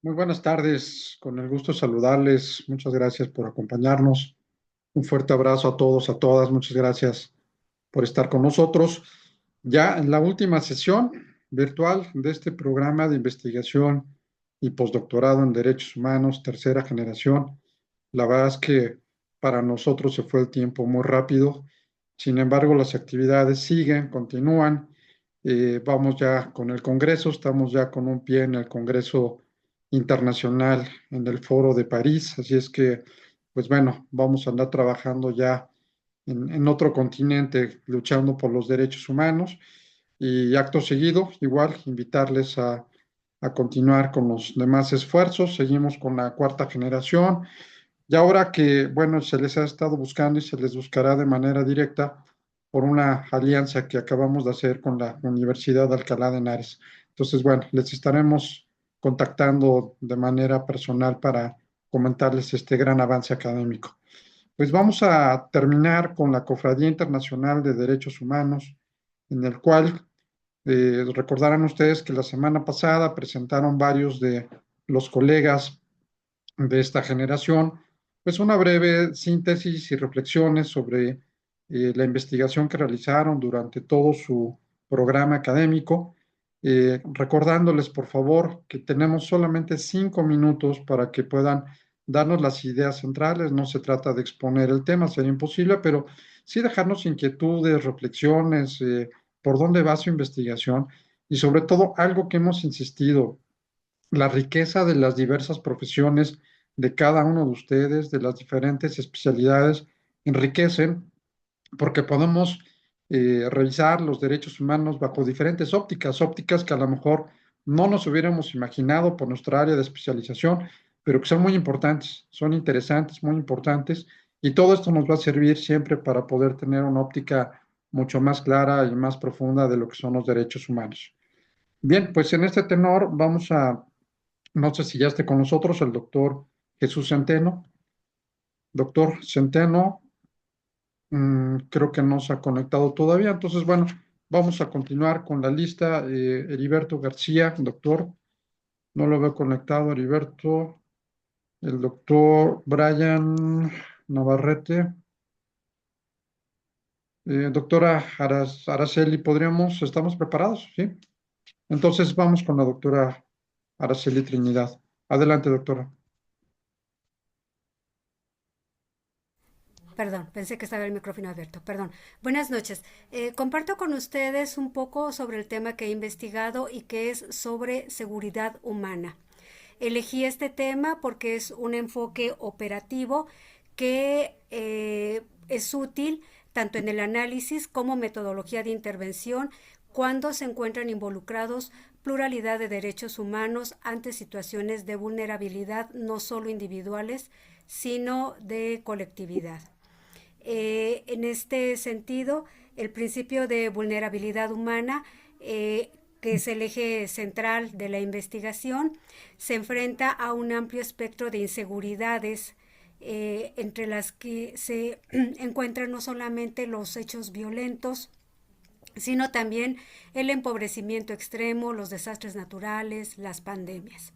Muy buenas tardes, con el gusto de saludarles. Muchas gracias por acompañarnos. Un fuerte abrazo a todos, a todas. Muchas gracias por estar con nosotros. Ya en la última sesión virtual de este programa de investigación y postdoctorado en Derechos Humanos, tercera generación. La verdad es que para nosotros se fue el tiempo muy rápido. Sin embargo, las actividades siguen, continúan. Vamos ya con el Congreso, estamos ya con un pie en el Congreso Internacional en el Foro de París. Así es que, pues bueno, vamos a andar trabajando ya en otro continente, luchando por los derechos humanos. Y acto seguido, igual, invitarles a continuar con los demás esfuerzos. Seguimos con la cuarta generación. Y ahora que, bueno, se les ha estado buscando y se les buscará de manera directa por una alianza que acabamos de hacer con la Universidad de Alcalá de Henares. Entonces, bueno, les estaremos contactando de manera personal para comentarles este gran avance académico. Pues vamos a terminar con la Cofradía Internacional de Derechos Humanos, en el cual recordarán ustedes que la semana pasada presentaron varios de los colegas de esta generación, pues una breve síntesis y reflexiones sobre la investigación que realizaron durante todo su programa académico, recordándoles por favor que tenemos solamente 5 minutos para que puedan darnos las ideas centrales. No se trata de exponer el tema, sería imposible, pero sí dejarnos inquietudes, reflexiones, por dónde va su investigación y sobre todo algo que hemos insistido, la riqueza de las diversas profesiones de cada uno de ustedes, de las diferentes especialidades, enriquecen porque podemos revisar los derechos humanos bajo diferentes ópticas, ópticas que a lo mejor no nos hubiéramos imaginado por nuestra área de especialización, pero que son muy importantes, son interesantes, muy importantes, y todo esto nos va a servir siempre para poder tener una óptica mucho más clara y más profunda de lo que son los derechos humanos. Bien, pues en este tenor vamos a, no sé si ya esté con nosotros el doctor Jesús Centeno. Doctor Centeno, creo que no se ha conectado todavía. Entonces, bueno, vamos a continuar con la lista. Heriberto García, doctor, no lo veo conectado, Heriberto. El doctor Brian Navarrete. Doctora Araceli, ¿podríamos? ¿Estamos preparados? Sí. Entonces vamos con la doctora Araceli Trinidad. Adelante, doctora. Perdón, pensé que estaba el micrófono abierto. Perdón. Buenas noches. Comparto con ustedes un poco sobre el tema que he investigado y que es sobre seguridad humana. Elegí este tema porque es un enfoque operativo que es útil tanto en el análisis como metodología de intervención cuando se encuentran involucrados pluralidad de derechos humanos ante situaciones de vulnerabilidad no solo individuales, sino de colectividad. En este sentido, el principio de vulnerabilidad humana, que es el eje central de la investigación, se enfrenta a un amplio espectro de inseguridades, entre las que se encuentran no solamente los hechos violentos, sino también el empobrecimiento extremo, los desastres naturales, las pandemias.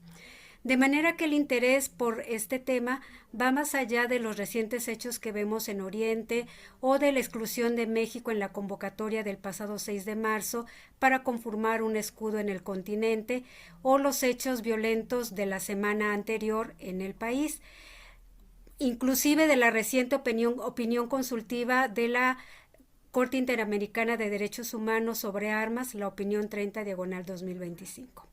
De manera que el interés por este tema va más allá de los recientes hechos que vemos en Oriente o de la exclusión de México en la convocatoria del pasado 6 de marzo para conformar un escudo en el continente o los hechos violentos de la semana anterior en el país, inclusive de la reciente opinión consultiva de la Corte Interamericana de Derechos Humanos sobre Armas, la opinión 30/2025.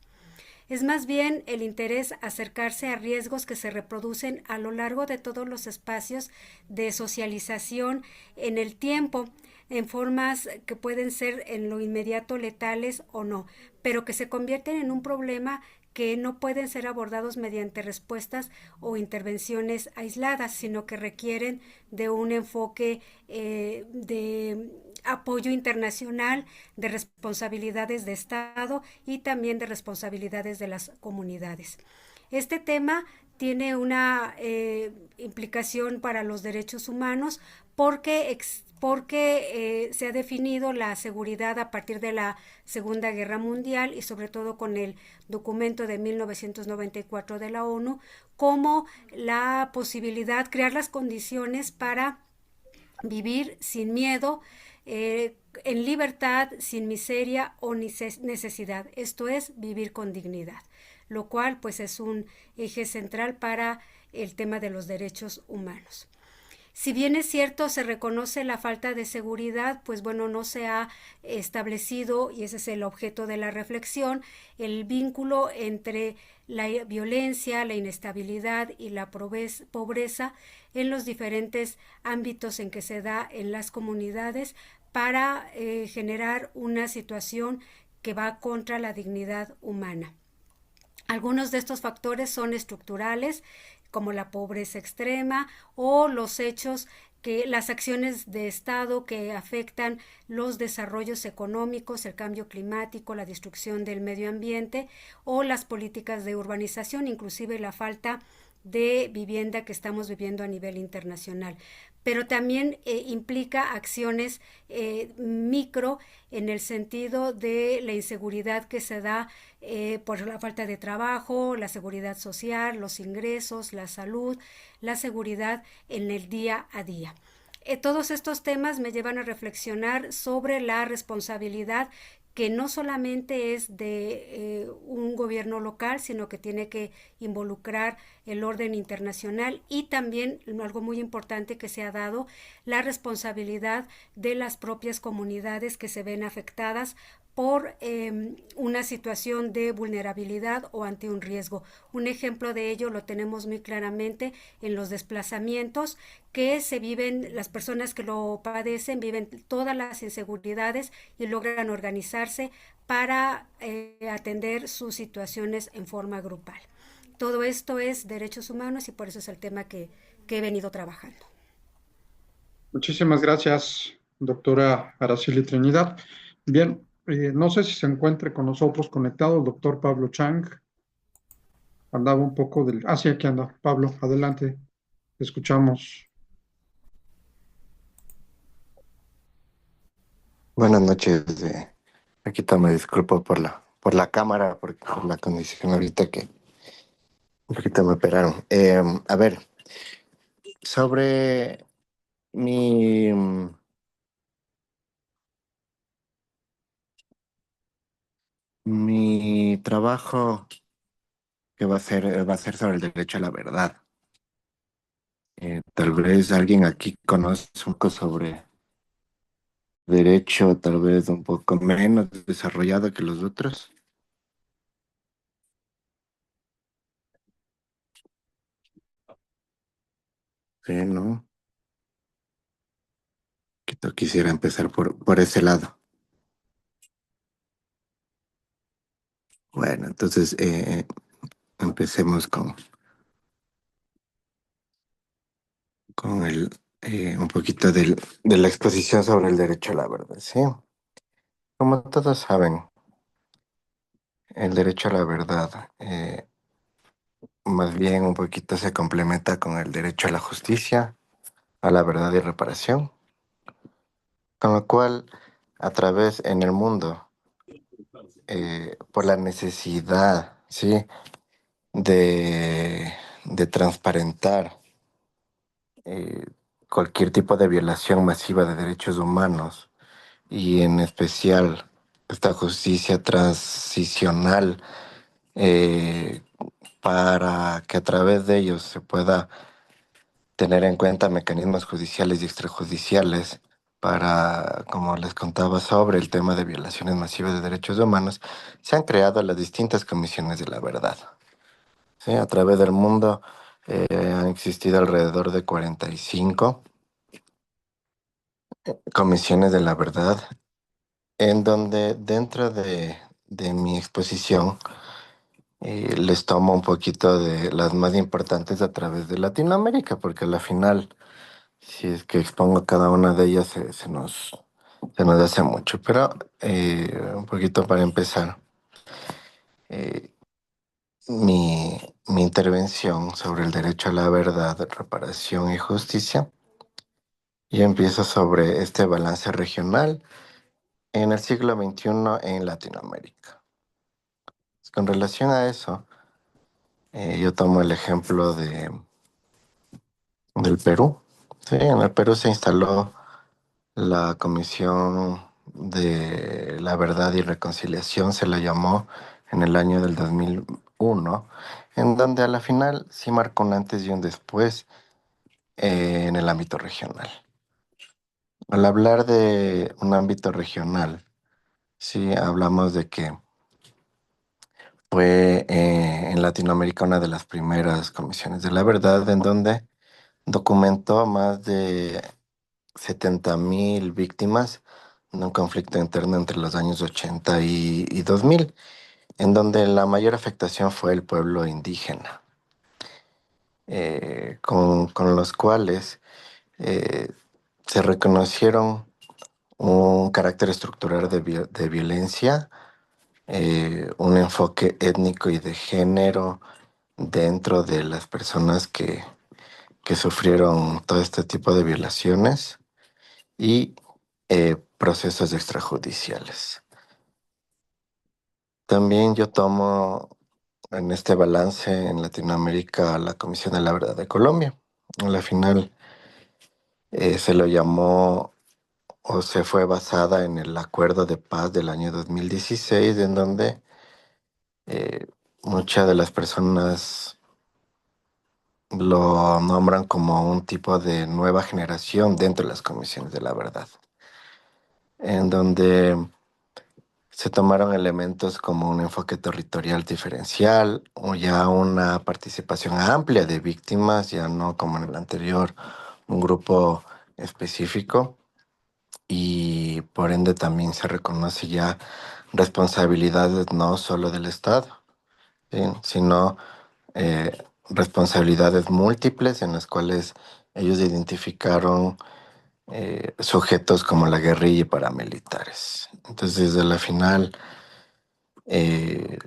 Es más bien el interés acercarse a riesgos que se reproducen a lo largo de todos los espacios de socialización en el tiempo, en formas que pueden ser en lo inmediato letales o no, pero que se convierten en un problema que no pueden ser abordados mediante respuestas o intervenciones aisladas, sino que requieren de un enfoque de apoyo internacional, de responsabilidades de Estado y también de responsabilidades de las comunidades. Este tema tiene una implicación para los derechos humanos porque se ha definido la seguridad a partir de la Segunda Guerra Mundial y sobre todo con el documento de 1994 de la ONU como la posibilidad, crear las condiciones para vivir sin miedo, en libertad, sin miseria o necesidad. Esto es vivir con dignidad, lo cual pues es un eje central para el tema de los derechos humanos. Si bien es cierto, se reconoce la falta de seguridad, pues bueno, no se ha establecido, y ese es el objeto de la reflexión, el vínculo entre la violencia, la inestabilidad y la pobreza en los diferentes ámbitos en que se da en las comunidades para generar una situación que va contra la dignidad humana. Algunos de estos factores son estructurales, como la pobreza extrema o los hechos que las acciones de Estado que afectan los desarrollos económicos, el cambio climático, la destrucción del medio ambiente o las políticas de urbanización, inclusive la falta de vivienda que estamos viviendo a nivel internacional. Pero también implica acciones micro en el sentido de la inseguridad que se da por la falta de trabajo, la seguridad social, los ingresos, la salud, la seguridad en el día a día. Todos estos temas me llevan a reflexionar sobre la responsabilidad que no solamente es de un gobierno local, sino que tiene que involucrar el orden internacional y también algo muy importante que se ha dado, la responsabilidad de las propias comunidades que se ven afectadas por una situación de vulnerabilidad o ante un riesgo. Un ejemplo de ello lo tenemos muy claramente en los desplazamientos que se viven, las personas que lo padecen viven todas las inseguridades y logran organizarse para atender sus situaciones en forma grupal. Todo esto es derechos humanos y por eso es el tema que he venido trabajando. Muchísimas gracias, doctora Araceli Trinidad. Bien, no sé si se encuentre con nosotros conectado el doctor Pablo Chang. Andaba un poco del... Ah, sí, aquí anda. Pablo, adelante. Te escuchamos. Buenas noches. Aquí me disculpo por la cámara, por la condición ahorita que un poquito me operaron. A ver, sobre mi, mi trabajo que va a ser sobre el derecho a la verdad. Tal vez alguien aquí conoce un poco sobre derecho, tal vez un poco menos desarrollado que los otros. Sí, ¿no? Quisiera empezar por ese lado. Bueno, entonces empecemos con un poquito de la exposición sobre el derecho a la verdad, ¿sí? Como todos saben, el derecho a la verdad más bien un poquito se complementa con el derecho a la justicia, a la verdad y reparación, con lo cual a través en el mundo, por la necesidad, ¿sí? de transparentar eh, cualquier tipo de violación masiva de derechos humanos y en especial esta justicia transicional eh, para que a través de ellos se pueda tener en cuenta mecanismos judiciales y extrajudiciales para, como les contaba, sobre el tema de violaciones masivas de derechos humanos, se han creado las distintas comisiones de la verdad. ¿Sí? A través del mundo han existido alrededor de 45 comisiones de la verdad, en donde dentro de mi exposición les tomo un poquito de las más importantes a través de Latinoamérica, porque al final, si es que expongo cada una de ellas, se nos hace mucho. Pero un poquito para empezar. mi intervención sobre el derecho a la verdad, reparación y justicia. Y empiezo sobre este balance regional en el siglo XXI en Latinoamérica. Con relación a eso, yo tomo el ejemplo del Perú. Sí, en el Perú se instaló la Comisión de la Verdad y Reconciliación, se la llamó en el año del 2001, en donde a la final sí marcó un antes y un después en el ámbito regional. Al hablar de un ámbito regional, sí hablamos de que fue en Latinoamérica una de las primeras comisiones de la verdad en donde documentó más de 70.000 víctimas de un conflicto interno entre los años 80 y 2000, en donde la mayor afectación fue el pueblo indígena, con los cuales eh, se reconocieron un carácter estructural de violencia, un enfoque étnico y de género dentro de las personas que sufrieron todo este tipo de violaciones y procesos extrajudiciales. También yo tomo en este balance en Latinoamérica la Comisión de la Verdad de Colombia. A la final se lo llamó o se fue basada en el Acuerdo de Paz del año 2016, en donde eh, muchas de las personas lo nombran como un tipo de nueva generación dentro de las comisiones de la verdad, en donde se tomaron elementos como un enfoque territorial diferencial o ya una participación amplia de víctimas, ya no como en el anterior, un grupo específico y por ende también se reconoce ya responsabilidades no solo del Estado, ¿sí? Sino responsabilidades múltiples en las cuales ellos identificaron sujetos como la guerrilla y paramilitares. Entonces, a la final eh,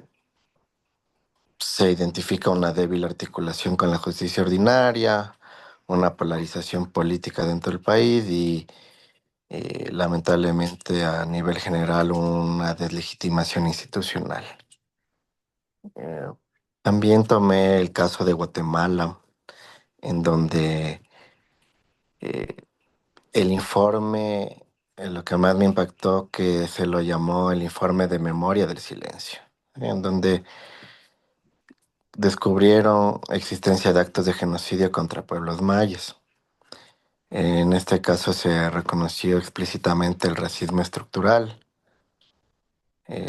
se identifica una débil articulación con la justicia ordinaria, una polarización política dentro del país y lamentablemente a nivel general una deslegitimación institucional. Eh, También tomé el caso de Guatemala, en donde eh, el informe, lo que más me impactó, que se lo llamó el informe de memoria del silencio, en donde descubrieron existencia de actos de genocidio contra pueblos mayas. En este caso se reconoció explícitamente el racismo estructural.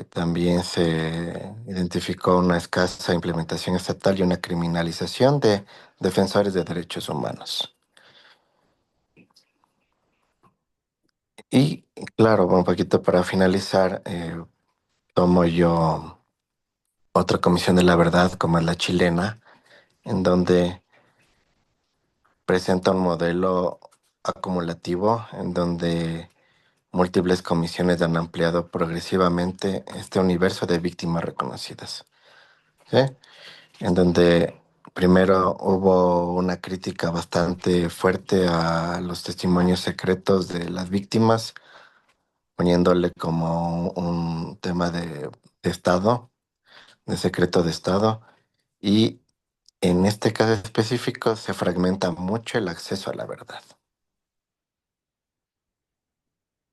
También se identificó una escasa implementación estatal y una criminalización de defensores de derechos humanos. Y claro, un poquito para finalizar, tomo yo otra comisión de la verdad, como es la chilena, en donde presenta un modelo acumulativo, en donde múltiples comisiones han ampliado progresivamente este universo de víctimas reconocidas, ¿sí? En donde primero hubo una crítica bastante fuerte a los testimonios secretos de las víctimas, poniéndole como un tema de Estado, de secreto de Estado, y en este caso específico se fragmenta mucho el acceso a la verdad.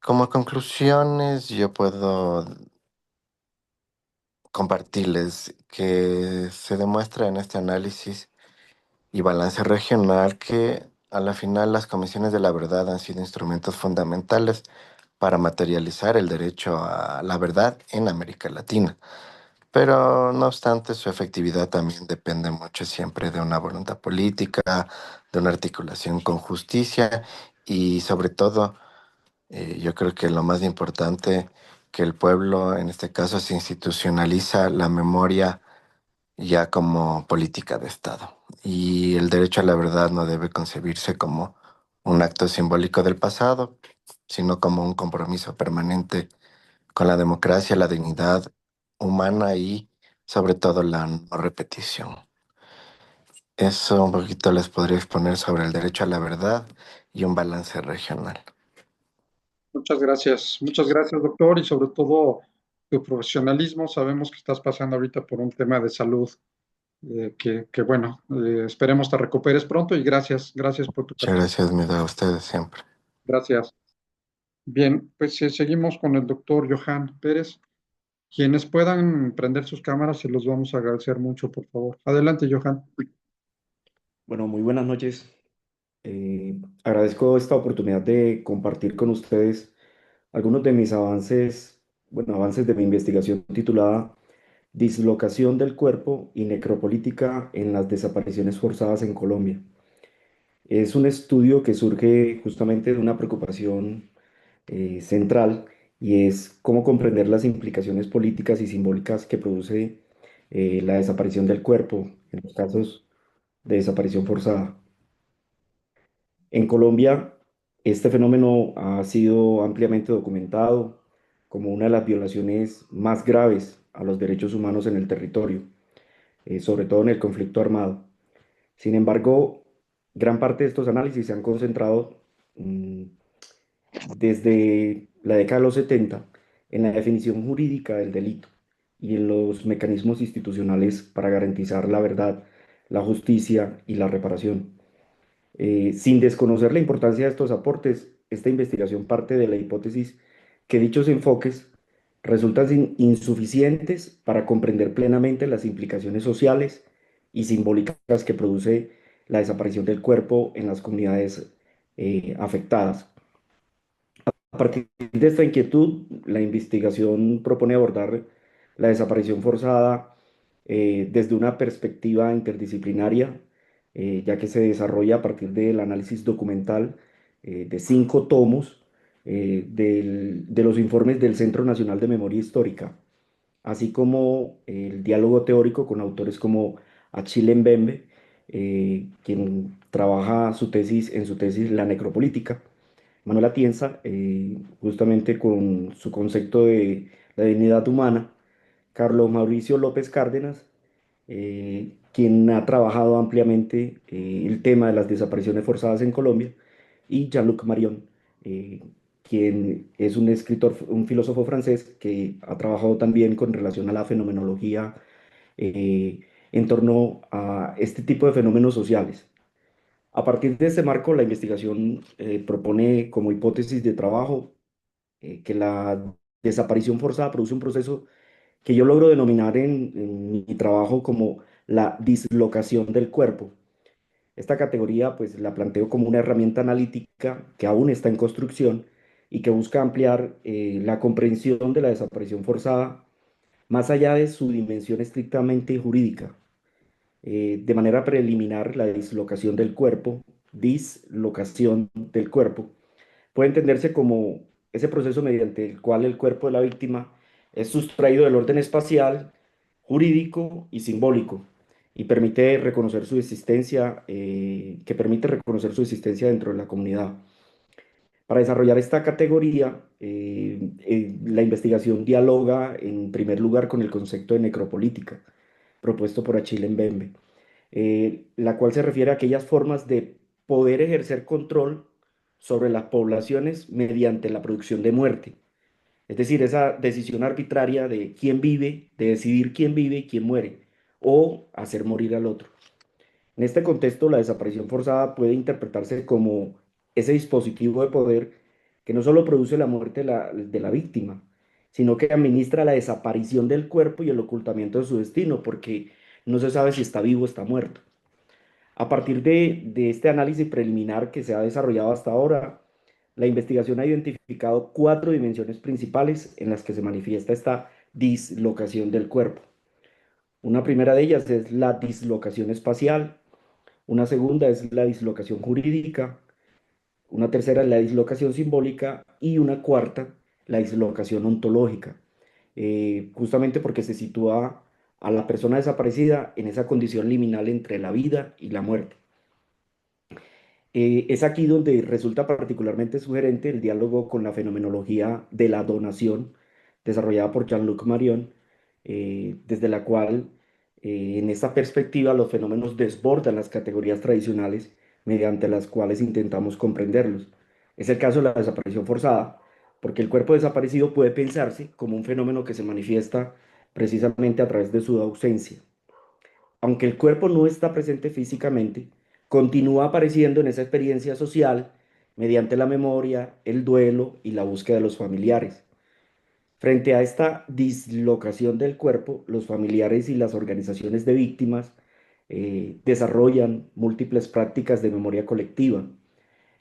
Como conclusiones, yo puedo compartirles que se demuestra en este análisis y balance regional que a la final las comisiones de la verdad han sido instrumentos fundamentales para materializar el derecho a la verdad en América Latina. Pero no obstante, su efectividad también depende mucho siempre de una voluntad política, de una articulación con justicia y sobre todo, yo creo que lo más importante, que el pueblo, en este caso, se institucionaliza la memoria ya como política de Estado. Y el derecho a la verdad no debe concebirse como un acto simbólico del pasado, sino como un compromiso permanente con la democracia, la dignidad humana y sobre todo la no repetición. Eso un poquito les podría exponer sobre el derecho a la verdad y un balance regional. Muchas gracias, doctor, y sobre todo tu profesionalismo. Sabemos que estás pasando ahorita por un tema de salud que bueno, esperemos te recuperes pronto y gracias por tu Muchas participación. gracias, a ustedes siempre. Gracias. Bien, pues seguimos con el doctor Johan Pérez. Quienes puedan prender sus cámaras, se los vamos a agradecer mucho, por favor. Adelante, Johan. Bueno, muy buenas noches. Agradezco esta oportunidad de compartir con ustedes algunos de mis avances, bueno, avances de mi investigación titulada Dislocación del cuerpo y necropolítica en las desapariciones forzadas en Colombia. Es un estudio que surge justamente de una preocupación central y es cómo comprender las implicaciones políticas y simbólicas que produce la desaparición del cuerpo en los casos de desaparición forzada. En Colombia, este fenómeno ha sido ampliamente documentado como una de las violaciones más graves a los derechos humanos en el territorio, sobre todo en el conflicto armado. Sin embargo, gran parte de estos análisis se han concentrado mm, desde la década de los 70 en la definición jurídica del delito y en los mecanismos institucionales para garantizar la verdad, la justicia y la reparación. Sin desconocer la importancia de estos aportes, esta investigación parte de la hipótesis que dichos enfoques resultan insuficientes para comprender plenamente las implicaciones sociales y simbólicas que produce la desaparición del cuerpo en las comunidades afectadas. A partir de esta inquietud, la investigación propone abordar la desaparición forzada desde una perspectiva interdisciplinaria, ya que se desarrolla a partir del análisis documental de 5 tomos de los informes del Centro Nacional de Memoria Histórica, así como el diálogo teórico con autores como Achille Mbembe, quien trabaja en su tesis La necropolítica, Manuel Atienza, justamente con su concepto de la dignidad humana, Carlos Mauricio López Cárdenas, quien ha trabajado ampliamente el tema de las desapariciones forzadas en Colombia, y Jean-Luc Marion, eh, quien es un escritor, un filósofo francés que ha trabajado también con relación a la fenomenología eh, en torno a este tipo de fenómenos sociales. A partir de este marco, la investigación propone como hipótesis de trabajo que la desaparición forzada produce un proceso que yo logro denominar en mi trabajo como la dislocación del cuerpo. Esta categoría pues la planteo como una herramienta analítica que aún está en construcción y que busca ampliar la comprensión de la desaparición forzada más allá de su dimensión estrictamente jurídica. De manera preliminar, la dislocación del cuerpo, puede entenderse como ese proceso mediante el cual el cuerpo de la víctima es sustraído del orden espacial, jurídico y simbólico y permite reconocer su existencia, que permite reconocer su existencia dentro de la comunidad. Para desarrollar esta categoría, la investigación dialoga en primer lugar con el concepto de necropolítica, propuesto por Achille Mbembe, la cual se refiere a aquellas formas de poder ejercer control sobre las poblaciones mediante la producción de muerte. Es decir, esa decisión arbitraria de quién vive, de decidir quién vive y quién muere, o hacer morir al otro. En este contexto, la desaparición forzada puede interpretarse como ese dispositivo de poder que no solo produce la muerte de la víctima, sino que administra la desaparición del cuerpo y el ocultamiento de su destino, porque no se sabe si está vivo o está muerto. A partir de este análisis preliminar que se ha desarrollado hasta ahora, la investigación ha identificado 4 dimensiones principales en las que se manifiesta esta dislocación del cuerpo. Una primera de ellas es la dislocación espacial, una segunda es la dislocación jurídica, una tercera es la dislocación simbólica y una cuarta, la dislocación ontológica, justamente porque se sitúa a la persona desaparecida en esa condición liminal entre la vida y la muerte. Es aquí donde resulta particularmente sugerente el diálogo con la fenomenología de la donación desarrollada por Jean-Luc Marion, desde la cual, en esta perspectiva, los fenómenos desbordan las categorías tradicionales mediante las cuales intentamos comprenderlos. Es el caso de la desaparición forzada, porque el cuerpo desaparecido puede pensarse como un fenómeno que se manifiesta precisamente a través de su ausencia. Aunque el cuerpo no está presente físicamente, continúa apareciendo en esa experiencia social mediante la memoria, el duelo y la búsqueda de los familiares. Frente a esta dislocación del cuerpo, los familiares y las organizaciones de víctimas desarrollan múltiples prácticas de memoria colectiva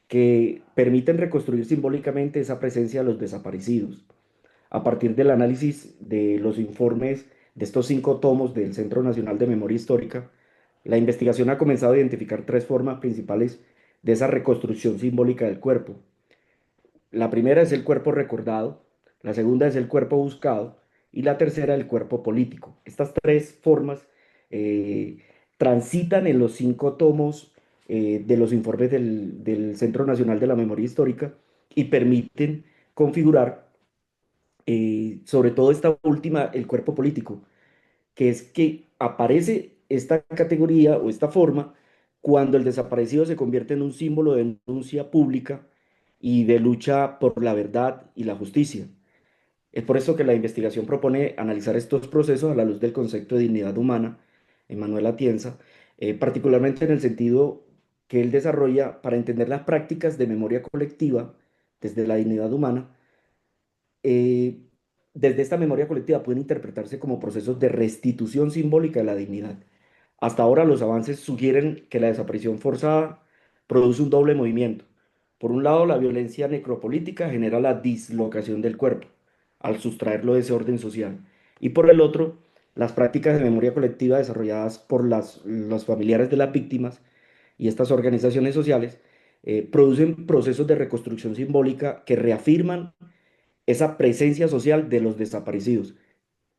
que permiten reconstruir simbólicamente esa presencia de los desaparecidos. A partir del análisis de los informes de estos 5 tomos del Centro Nacional de Memoria Histórica, la investigación ha comenzado a identificar 3 formas principales de esa reconstrucción simbólica del cuerpo. La primera es el cuerpo recordado, la segunda es el cuerpo buscado y la tercera el cuerpo político. Estas 3 formas eh, transitan en los 5 tomos de los informes del Centro Nacional de la Memoria Histórica y permiten configurar, sobre todo esta última, el cuerpo político, que es que aparece esta categoría o esta forma cuando el desaparecido se convierte en un símbolo de denuncia pública y de lucha por la verdad y la justicia. Es por eso que la investigación propone analizar estos procesos a la luz del concepto de dignidad humana en Manuel Atienza, particularmente en el sentido que él desarrolla para entender las prácticas de memoria colectiva desde la dignidad humana. eh, Desde esta memoria colectiva pueden interpretarse como procesos de restitución simbólica de la dignidad. Hasta ahora los avances sugieren que la desaparición forzada produce un doble movimiento. Por un lado, la violencia necropolítica genera la dislocación del cuerpo, al sustraerlo de ese orden social. Y por el otro, las prácticas de memoria colectiva desarrolladas por los familiares de las víctimas y estas organizaciones sociales producen procesos de reconstrucción simbólica que reafirman esa presencia social de los desaparecidos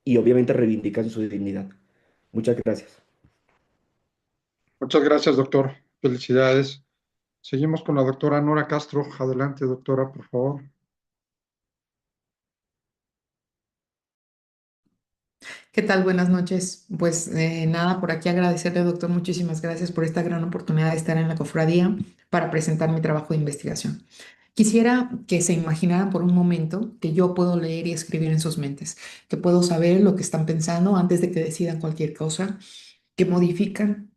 y obviamente reivindican su dignidad. Muchas gracias. Muchas gracias, doctor. Felicidades. Seguimos con la doctora Nora Castro. Adelante, doctora, por favor. ¿Qué tal? Buenas noches. Pues nada, por aquí agradecerle, doctor, muchísimas gracias por esta gran oportunidad de estar en la cofradía para presentar mi trabajo de investigación. Quisiera que se imaginaran por un momento que yo puedo leer y escribir en sus mentes, que puedo saber lo que están pensando antes de que decidan cualquier cosa, que modifican,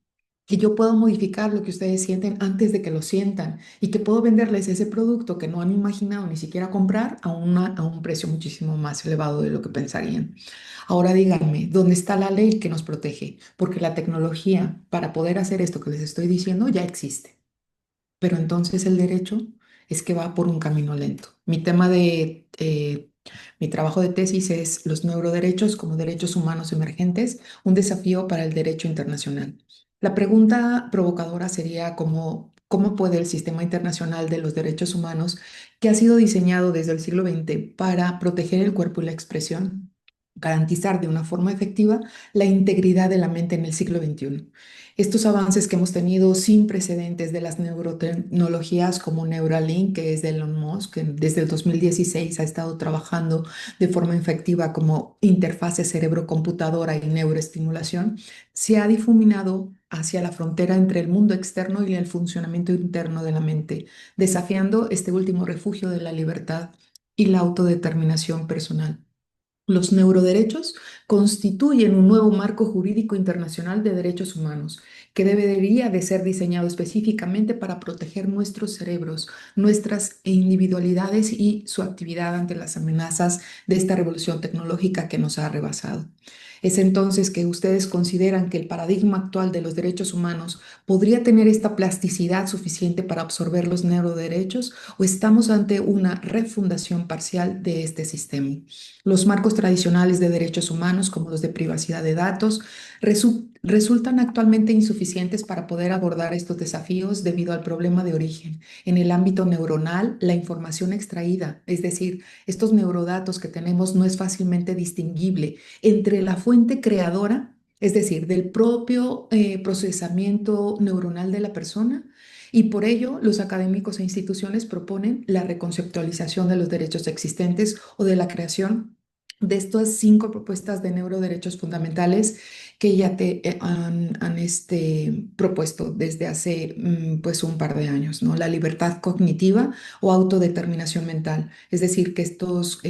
que yo puedo modificar lo que ustedes sienten antes de que lo sientan y que puedo venderles ese producto que no han imaginado ni siquiera comprar a un precio muchísimo más elevado de lo que pensarían. Ahora díganme, ¿dónde está la ley que nos protege? Porque la tecnología para poder hacer esto que les estoy diciendo ya existe. Pero entonces el derecho es que va por un camino lento. Mi trabajo de tesis es los neuroderechos como derechos humanos emergentes, un desafío para el derecho internacional. La pregunta provocadora sería cómo puede el sistema internacional de los derechos humanos, que ha sido diseñado desde el siglo XX para proteger el cuerpo y la expresión, garantizar de una forma efectiva la integridad de la mente en el siglo XXI. Estos avances que hemos tenido sin precedentes de las neurotecnologías como Neuralink, que es de Elon Musk, que desde el 2016 ha estado trabajando de forma efectiva como interfase cerebro-computadora y neuroestimulación, se ha difuminado hacia la frontera entre el mundo externo y el funcionamiento interno de la mente, desafiando este último refugio de la libertad y la autodeterminación personal. Los neuroderechos constituyen un nuevo marco jurídico internacional de derechos humanos que debería de ser diseñado específicamente para proteger nuestros cerebros, nuestras individualidades y su actividad ante las amenazas de esta revolución tecnológica que nos ha rebasado. Es entonces que ustedes consideran que el paradigma actual de los derechos humanos podría tener esta plasticidad suficiente para absorber los neuroderechos, o estamos ante una refundación parcial de este sistema. Los marcos tradicionales de derechos humanos, como los de privacidad de datos, resultan actualmente insuficientes para poder abordar estos desafíos debido al problema de origen. En el ámbito neuronal, la información extraída, es decir, estos neurodatos que tenemos, no es fácilmente distinguible entre la fuente creadora, es decir, del propio procesamiento neuronal de la persona. Y por ello, los académicos e instituciones proponen la reconceptualización de los derechos existentes o de la creación de estas 5 propuestas de neuroderechos fundamentales que ya te han propuesto desde hace pues un par de años, ¿no? La libertad cognitiva o autodeterminación mental, es decir, que estos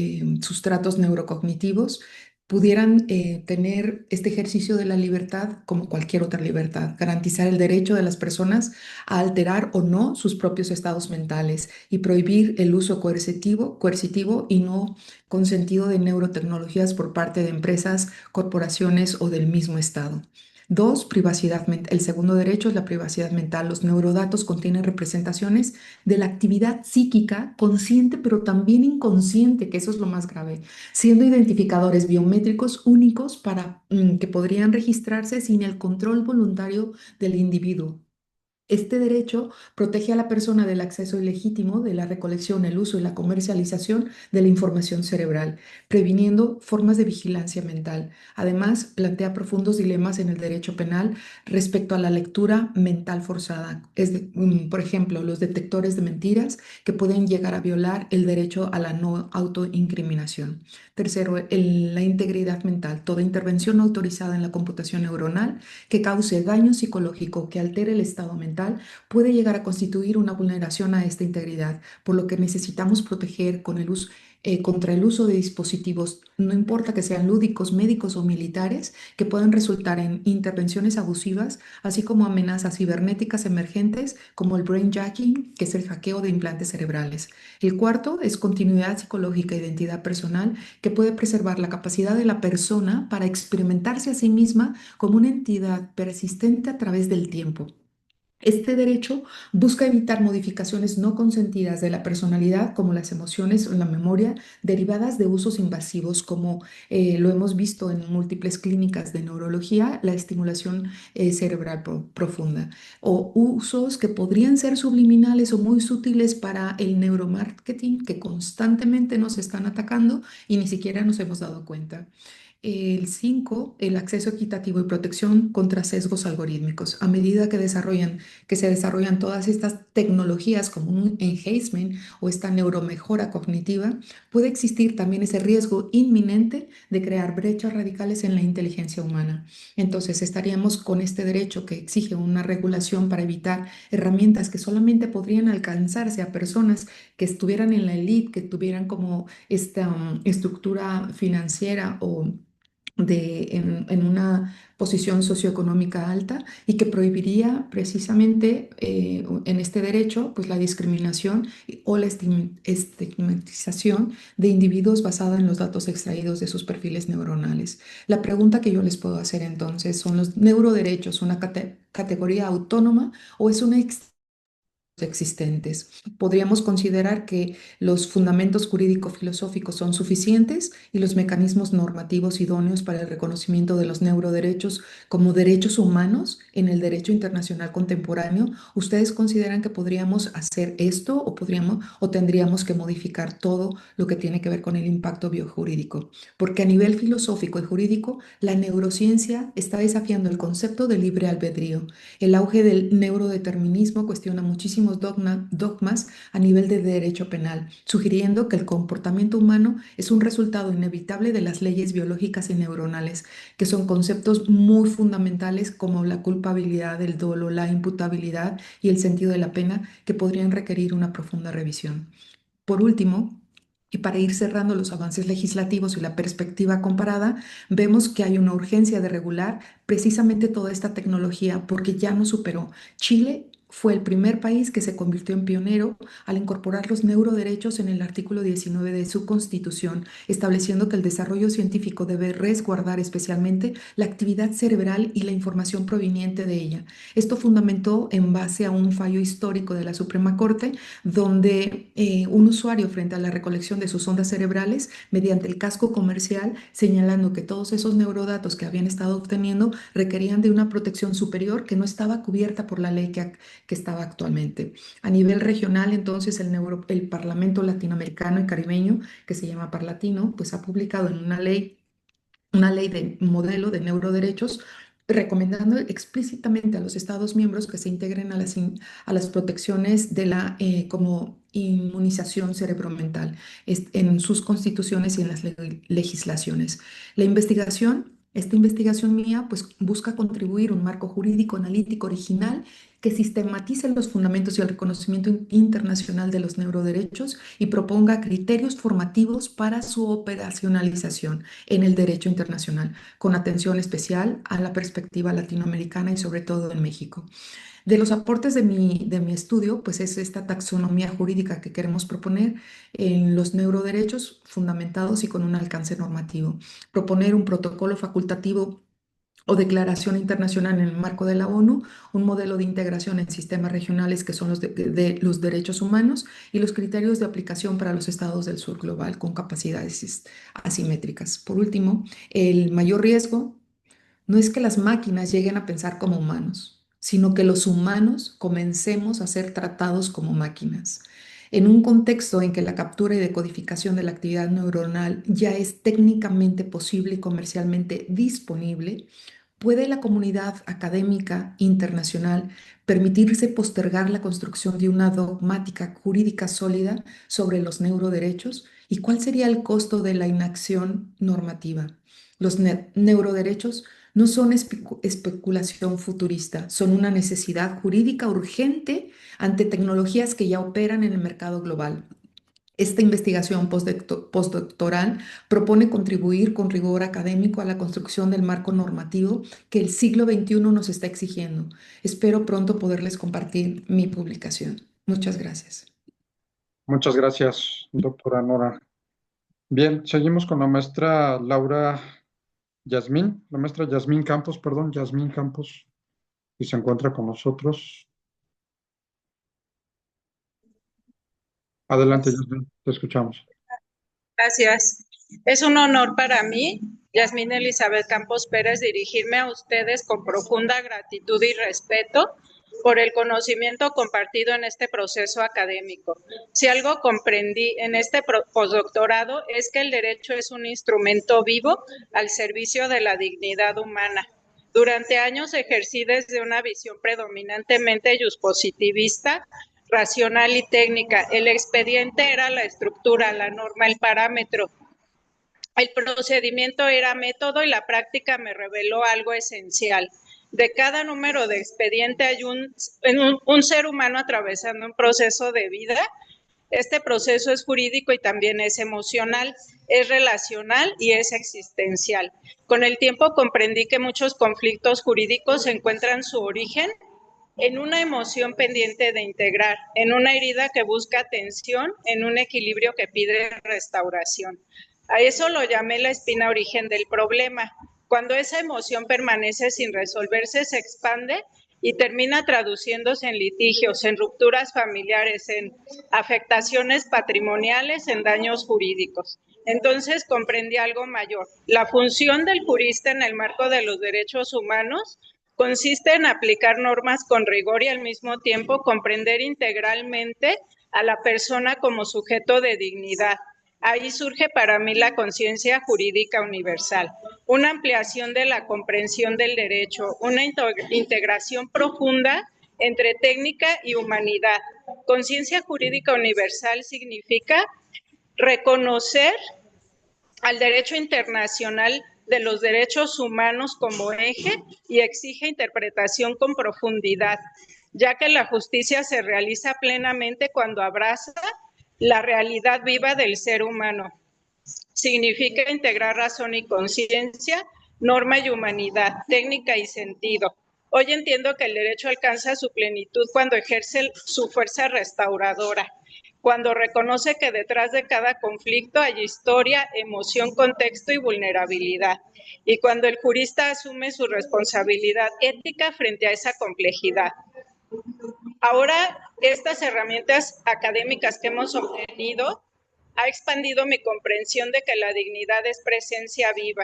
sustratos neurocognitivos pudieran tener este ejercicio de la libertad como cualquier otra libertad, garantizar el derecho de las personas a alterar o no sus propios estados mentales y prohibir el uso coercitivo y no consentido de neurotecnologías por parte de empresas, corporaciones o del mismo Estado. Dos, privacidad mental. El segundo derecho es la privacidad mental. Los neurodatos contienen representaciones de la actividad psíquica consciente, pero también inconsciente, que eso es lo más grave, siendo identificadores biométricos únicos para que podrían registrarse sin el control voluntario del individuo. Este derecho protege a la persona del acceso ilegítimo, de la recolección, el uso y la comercialización de la información cerebral, previniendo formas de vigilancia mental. Además, plantea profundos dilemas en el derecho penal respecto a la lectura mental forzada. Por ejemplo, los detectores de mentiras que pueden llegar a violar el derecho a la no autoincriminación. Tercero, la integridad mental. Toda intervención autorizada en la computación neuronal que cause daño psicológico, que altere el estado mental, puede llegar a constituir una vulneración a esta integridad, por lo que necesitamos proteger contra el uso de dispositivos, no importa que sean lúdicos, médicos o militares, que puedan resultar en intervenciones abusivas, así como amenazas cibernéticas emergentes como el brainjacking, que es el hackeo de implantes cerebrales. El cuarto es continuidad psicológica e identidad personal, que puede preservar la capacidad de la persona para experimentarse a sí misma como una entidad persistente a través del tiempo. Este derecho busca evitar modificaciones no consentidas de la personalidad, como las emociones o la memoria, derivadas de usos invasivos, como lo hemos visto en múltiples clínicas de neurología, la estimulación cerebral profunda, o usos que podrían ser subliminales o muy sutiles para el neuromarketing, que constantemente nos están atacando y ni siquiera nos hemos dado cuenta. El 5, el acceso equitativo y protección contra sesgos algorítmicos. A medida que se desarrollan todas estas tecnologías como un enhancement o esta neuromejora cognitiva, puede existir también ese riesgo inminente de crear brechas radicales en la inteligencia humana. Entonces, estaríamos con este derecho que exige una regulación para evitar herramientas que solamente podrían alcanzarse a personas que estuvieran en la élite, que tuvieran como esta estructura financiera o en una posición socioeconómica alta y que prohibiría precisamente en este derecho pues la discriminación o la estigmatización de individuos basada en los datos extraídos de sus perfiles neuronales. La pregunta que yo les puedo hacer entonces, ¿son los neuroderechos una categoría autónoma o es una existentes? Podríamos considerar que los fundamentos jurídico-filosóficos son suficientes y los mecanismos normativos idóneos para el reconocimiento de los neuroderechos como derechos humanos en el derecho internacional contemporáneo. ¿Ustedes consideran que podríamos hacer esto o tendríamos que modificar todo lo que tiene que ver con el impacto biojurídico? Porque a nivel filosófico y jurídico, la neurociencia está desafiando el concepto de libre albedrío. El auge del neurodeterminismo cuestiona muchísimos dogmas a nivel de derecho penal, sugiriendo que el comportamiento humano es un resultado inevitable de las leyes biológicas y neuronales, que son conceptos muy fundamentales como la culpabilidad, el dolo, la imputabilidad y el sentido de la pena, que podrían requerir una profunda revisión. Por último, y para ir cerrando los avances legislativos y la perspectiva comparada, vemos que hay una urgencia de regular precisamente toda esta tecnología porque ya nos superó. Chile fue el primer país que se convirtió en pionero al incorporar los neuroderechos en el artículo 19 de su Constitución, estableciendo que el desarrollo científico debe resguardar especialmente la actividad cerebral y la información proveniente de ella. Esto fundamentó en base a un fallo histórico de la Suprema Corte donde un usuario frente a la recolección de sus ondas cerebrales mediante el casco comercial, señalando que todos esos neurodatos que habían estado obteniendo requerían de una protección superior que no estaba cubierta por la ley que estaba actualmente. A nivel regional, entonces, el Parlamento Latinoamericano y Caribeño, que se llama Parlatino, pues ha publicado en una ley de modelo de neuroderechos recomendando explícitamente a los Estados miembros que se integren a las protecciones de la como inmunización cerebromental en sus constituciones y en las legislaciones. Esta investigación mía, pues busca contribuir un marco jurídico analítico original que sistematice los fundamentos y el reconocimiento internacional de los neuroderechos y proponga criterios formativos para su operacionalización en el derecho internacional, con atención especial a la perspectiva latinoamericana y sobre todo en México. De los aportes de mi estudio, pues es esta taxonomía jurídica que queremos proponer en los neuroderechos fundamentados y con un alcance normativo. Proponer un protocolo facultativo o declaración internacional en el marco de la ONU, un modelo de integración en sistemas regionales que son los de los derechos humanos y los criterios de aplicación para los estados del sur global con capacidades asimétricas. Por último, el mayor riesgo no es que las máquinas lleguen a pensar como humanos, sino que los humanos comencemos a ser tratados como máquinas. En un contexto en que la captura y decodificación de la actividad neuronal ya es técnicamente posible y comercialmente disponible, ¿puede la comunidad académica internacional permitirse postergar la construcción de una dogmática jurídica sólida sobre los neuroderechos? ¿Y cuál sería el costo de la inacción normativa? Los neuroderechos no son especulación futurista, son una necesidad jurídica urgente ante tecnologías que ya operan en el mercado global. Esta investigación postdoctoral propone contribuir con rigor académico a la construcción del marco normativo que el siglo XXI nos está exigiendo. Espero pronto poderles compartir mi publicación. Muchas gracias. Muchas gracias, doctora Nora. Bien, seguimos con la maestra Yasmín Campos, perdón, Yasmín Campos, y se encuentra con nosotros. Adelante, Yasmín, te escuchamos. Gracias. Es un honor para mí, Yasmín Elizabeth Campos Pérez, dirigirme a ustedes con profunda gratitud y respeto por el conocimiento compartido en este proceso académico. Si algo comprendí en este postdoctorado es que el derecho es un instrumento vivo al servicio de la dignidad humana. Durante años ejercí desde una visión predominantemente juspositivista, racional y técnica. El expediente era la estructura, la norma, el parámetro. El procedimiento era método y la práctica me reveló algo esencial. De cada número de expediente hay un ser humano atravesando un proceso de vida. Este proceso es jurídico y también es emocional, es relacional y es existencial. Con el tiempo comprendí que muchos conflictos jurídicos encuentran su origen en una emoción pendiente de integrar, en una herida que busca atención, en un equilibrio que pide restauración. A eso lo llamé la espina origen del problema. Cuando esa emoción permanece sin resolverse, se expande y termina traduciéndose en litigios, en rupturas familiares, en afectaciones patrimoniales, en daños jurídicos. Entonces comprendí algo mayor. La función del jurista en el marco de los derechos humanos consiste en aplicar normas con rigor y al mismo tiempo comprender integralmente a la persona como sujeto de dignidad. Ahí surge para mí la conciencia jurídica universal, una ampliación de la comprensión del derecho, una integración profunda entre técnica y humanidad. Conciencia jurídica universal significa reconocer al derecho internacional de los derechos humanos como eje y exige interpretación con profundidad, ya que la justicia se realiza plenamente cuando abraza la realidad viva del ser humano. Significa integrar razón y conciencia, norma y humanidad, técnica y sentido. Hoy entiendo que el derecho alcanza su plenitud cuando ejerce su fuerza restauradora, cuando reconoce que detrás de cada conflicto hay historia, emoción, contexto y vulnerabilidad, y cuando el jurista asume su responsabilidad ética frente a esa complejidad. Ahora, estas herramientas académicas que hemos obtenido ha expandido mi comprensión de que la dignidad es presencia viva.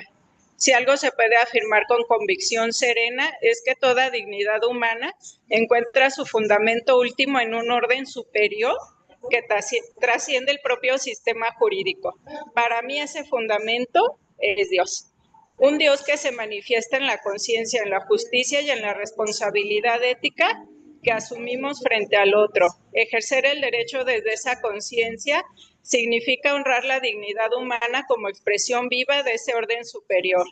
Si algo se puede afirmar con convicción serena es que toda dignidad humana encuentra su fundamento último en un orden superior que trasciende el propio sistema jurídico. Para mí ese fundamento es Dios. un Dios que se manifiesta en la conciencia, en la justicia y en la responsabilidad ética que asumimos frente al otro. Ejercer el derecho desde esa conciencia significa honrar la dignidad humana como expresión viva de ese orden superior.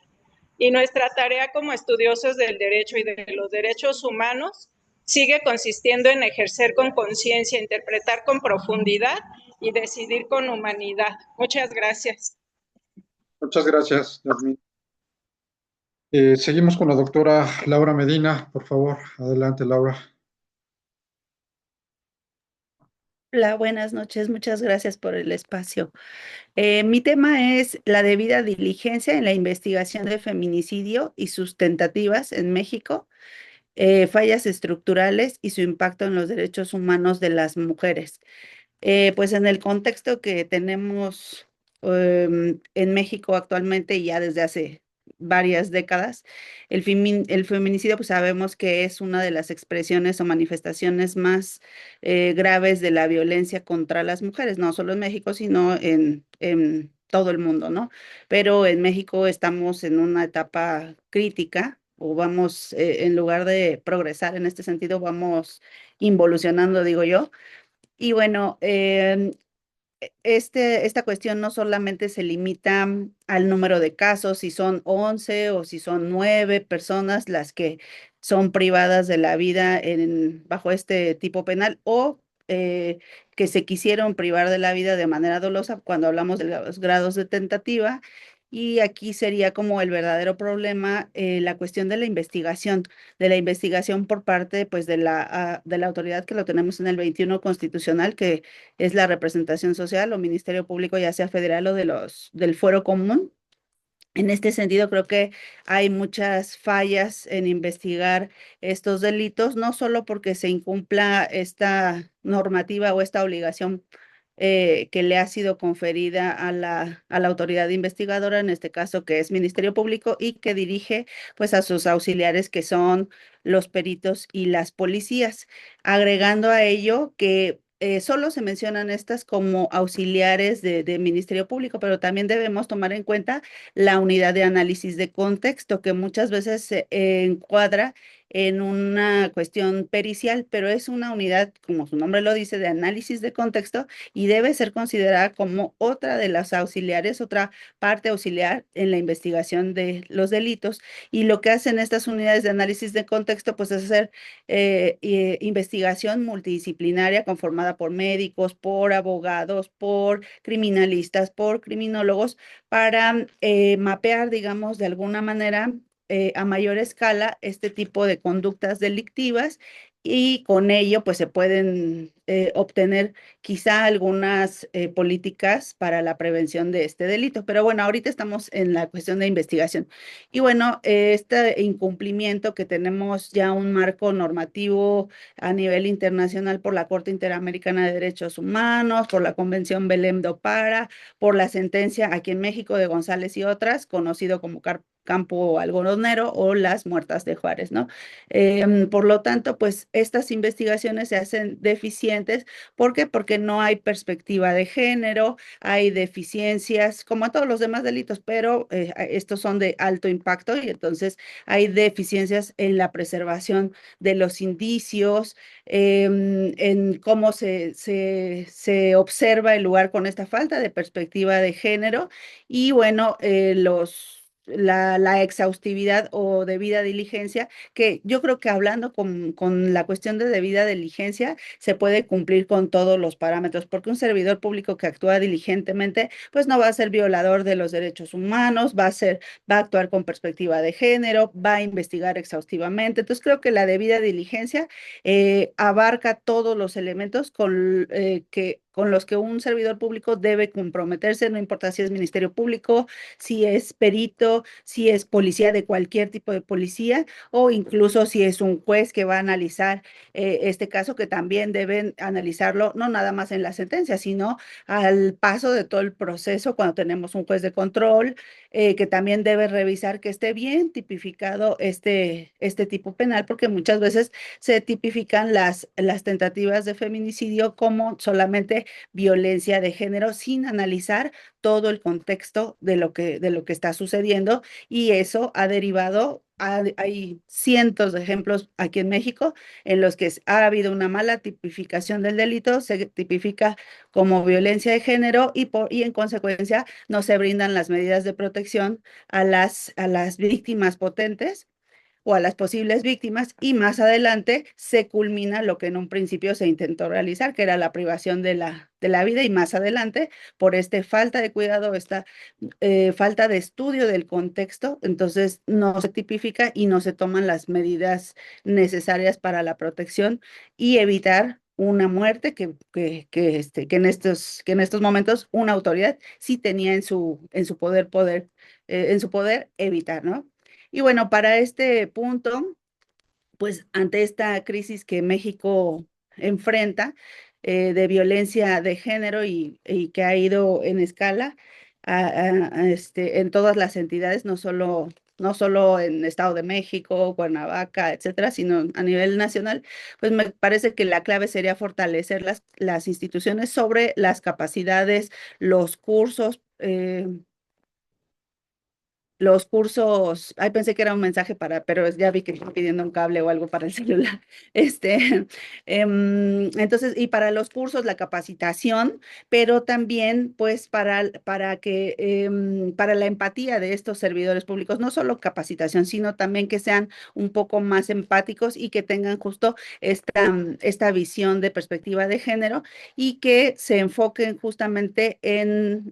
Y nuestra tarea como estudiosos del derecho y de los derechos humanos sigue consistiendo en ejercer con conciencia, interpretar con profundidad y decidir con humanidad. Muchas gracias. Muchas gracias, Yasmín. Seguimos con la doctora Laura Medina, por favor. Adelante, Laura. Hola, buenas noches. Muchas gracias por el espacio. Mi tema es la debida diligencia en la investigación de feminicidio y sus tentativas en México, fallas estructurales y su impacto en los derechos humanos de las mujeres. Pues en el contexto que tenemos en México actualmente y ya desde hace varias décadas, el feminicidio pues sabemos que es una de las expresiones o manifestaciones más graves de la violencia contra las mujeres, no solo en México, sino en todo el mundo, ¿no? Pero en México estamos en una etapa crítica o vamos, en lugar de progresar en este sentido, vamos involucionando, digo yo. Y bueno, esta cuestión no solamente se limita al número de casos, si son 11 o si son 9 personas las que son privadas de la vida bajo este tipo penal o que se quisieron privar de la vida de manera dolosa cuando hablamos de los grados de tentativa. Y aquí sería como el verdadero problema, la cuestión de la investigación por parte pues, de la autoridad que lo tenemos en el 21 constitucional, que es la representación social o Ministerio Público, ya sea federal o del fuero común. En este sentido, creo que hay muchas fallas en investigar estos delitos, no solo porque se incumpla esta normativa o esta obligación que le ha sido conferida a la autoridad investigadora, en este caso que es Ministerio Público y que dirige pues a sus auxiliares que son los peritos y las policías, agregando a ello que solo se mencionan estas como auxiliares de Ministerio Público, pero también debemos tomar en cuenta la unidad de análisis de contexto, que muchas veces se encuadra en una cuestión pericial, pero es una unidad, como su nombre lo dice, de análisis de contexto y debe ser considerada como otra de las auxiliares, otra parte auxiliar en la investigación de los delitos. Y lo que hacen estas unidades de análisis de contexto, pues es hacer investigación multidisciplinaria conformada por médicos, por abogados, por criminalistas, por criminólogos, para mapear, digamos, de alguna manera a mayor escala este tipo de conductas delictivas y con ello pues se pueden obtener quizá algunas políticas para la prevención de este delito. Pero bueno, ahorita estamos en la cuestión de investigación. Y bueno, este incumplimiento que tenemos ya un marco normativo a nivel internacional por la Corte Interamericana de Derechos Humanos, por la Convención Belém do Pará, por la sentencia aquí en México de González y otras, conocido como Campo Algodonero o las muertas de Juárez, ¿no? Por lo tanto, pues estas investigaciones se hacen deficientes. ¿Por qué? Porque no hay perspectiva de género, hay deficiencias, como a todos los demás delitos, pero estos son de alto impacto y entonces hay deficiencias en la preservación de los indicios, en cómo se observa el lugar con esta falta de perspectiva de género y bueno, la exhaustividad o debida diligencia, que yo creo que hablando con la cuestión de debida diligencia se puede cumplir con todos los parámetros, porque un servidor público que actúa diligentemente, pues no va a ser violador de los derechos humanos, va a actuar con perspectiva de género, va a investigar exhaustivamente. Entonces creo que la debida diligencia abarca todos los elementos con los que un servidor público debe comprometerse, no importa si es Ministerio Público, si es perito, si es policía de cualquier tipo de policía o incluso si es un juez que va a analizar este caso, que también deben analizarlo no nada más en la sentencia, sino al paso de todo el proceso cuando tenemos un juez de control, que también debe revisar que esté bien tipificado este tipo penal, porque muchas veces se tipifican las tentativas de feminicidio como solamente violencia de género sin analizar todo el contexto de lo que está sucediendo, y eso ha derivado, hay cientos de ejemplos aquí en México en los que ha habido una mala tipificación del delito, se tipifica como violencia de género y en consecuencia no se brindan las medidas de protección a las víctimas potentes o a las posibles víctimas, y más adelante se culmina lo que en un principio se intentó realizar, que era la privación de la vida, y más adelante, por falta de cuidado, esta falta de estudio del contexto, entonces no se tipifica y no se toman las medidas necesarias para la protección y evitar una muerte que en estos momentos una autoridad sí tenía en su poder evitar, ¿no? Y bueno, para este punto, pues ante esta crisis que México enfrenta, de violencia de género y que ha ido en escala en todas las entidades, no solo en Estado de México, Cuernavaca, etcétera, sino a nivel nacional, pues me parece que la clave sería fortalecer las instituciones sobre las capacidades, los cursos. Los cursos, ay, pensé que era un mensaje pero ya vi que estoy pidiendo un cable o algo para el celular. Este, entonces, y para los cursos, la capacitación, pero también, pues, para la empatía de estos servidores públicos, no solo capacitación, sino también que sean un poco más empáticos y que tengan justo esta visión de perspectiva de género, y que se enfoquen justamente en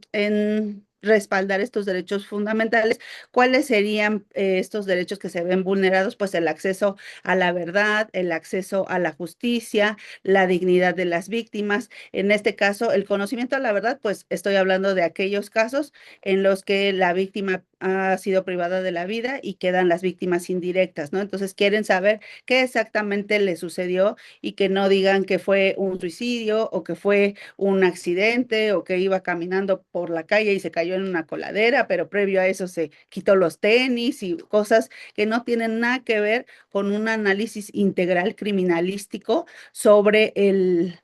respaldar estos derechos fundamentales. ¿Cuáles serían estos derechos que se ven vulnerados? Pues el acceso a la verdad, el acceso a la justicia, la dignidad de las víctimas. En este caso, el conocimiento a la verdad, pues estoy hablando de aquellos casos en los que la víctima ha sido privada de la vida y quedan las víctimas indirectas, ¿no? Entonces quieren saber qué exactamente le sucedió, y que no digan que fue un suicidio o que fue un accidente o que iba caminando por la calle y se cayó en una coladera, pero previo a eso se quitó los tenis y cosas que no tienen nada que ver con un análisis integral criminalístico sobre el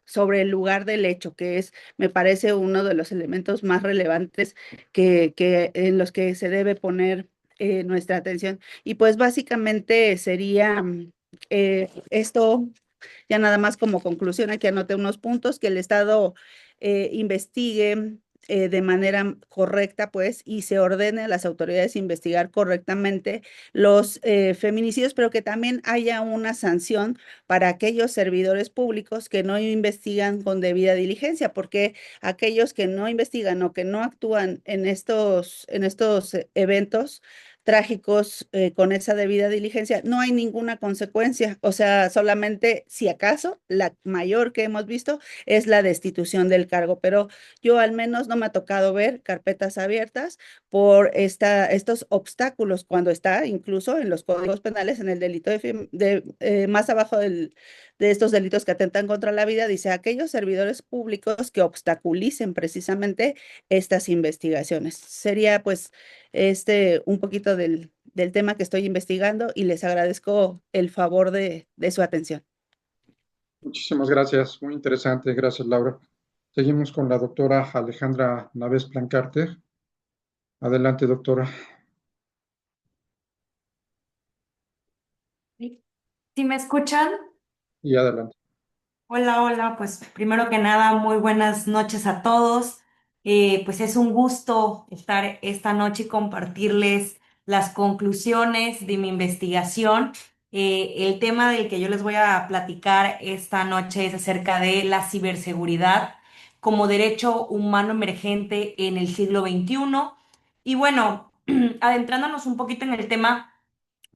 lugar del hecho, que es, me parece, uno de los elementos más relevantes en los que se debe poner nuestra atención. Y pues básicamente sería esto. Ya nada más como conclusión, aquí anoté unos puntos: que el Estado investigue de manera correcta, pues, y se ordene a las autoridades investigar correctamente los feminicidios, pero que también haya una sanción para aquellos servidores públicos que no investigan con debida diligencia, porque aquellos que no investigan o que no actúan en estos eventos trágicos con esa debida diligencia, no hay ninguna consecuencia. O sea, solamente, si acaso, la mayor que hemos visto es la destitución del cargo, pero yo al menos no me ha tocado ver carpetas abiertas por estos obstáculos, cuando está incluso en los códigos penales, en el delito más abajo de estos delitos que atentan contra la vida, dice aquellos servidores públicos que obstaculicen precisamente estas investigaciones. Sería pues un poquito del tema que estoy investigando, y les agradezco el favor de su atención. Muchísimas gracias, muy interesante. Gracias, Laura. Seguimos con la doctora Alejandra Naves Plancarte. Adelante, doctora. ¿Sí me escuchan? Y adelante. Hola, hola, pues primero que nada, muy buenas noches a todos. Pues es un gusto estar esta noche y compartirles las conclusiones de mi investigación. El tema del que yo les voy a platicar esta noche es acerca de la ciberseguridad como derecho humano emergente en el siglo XXI. Y bueno, adentrándonos un poquito en el tema,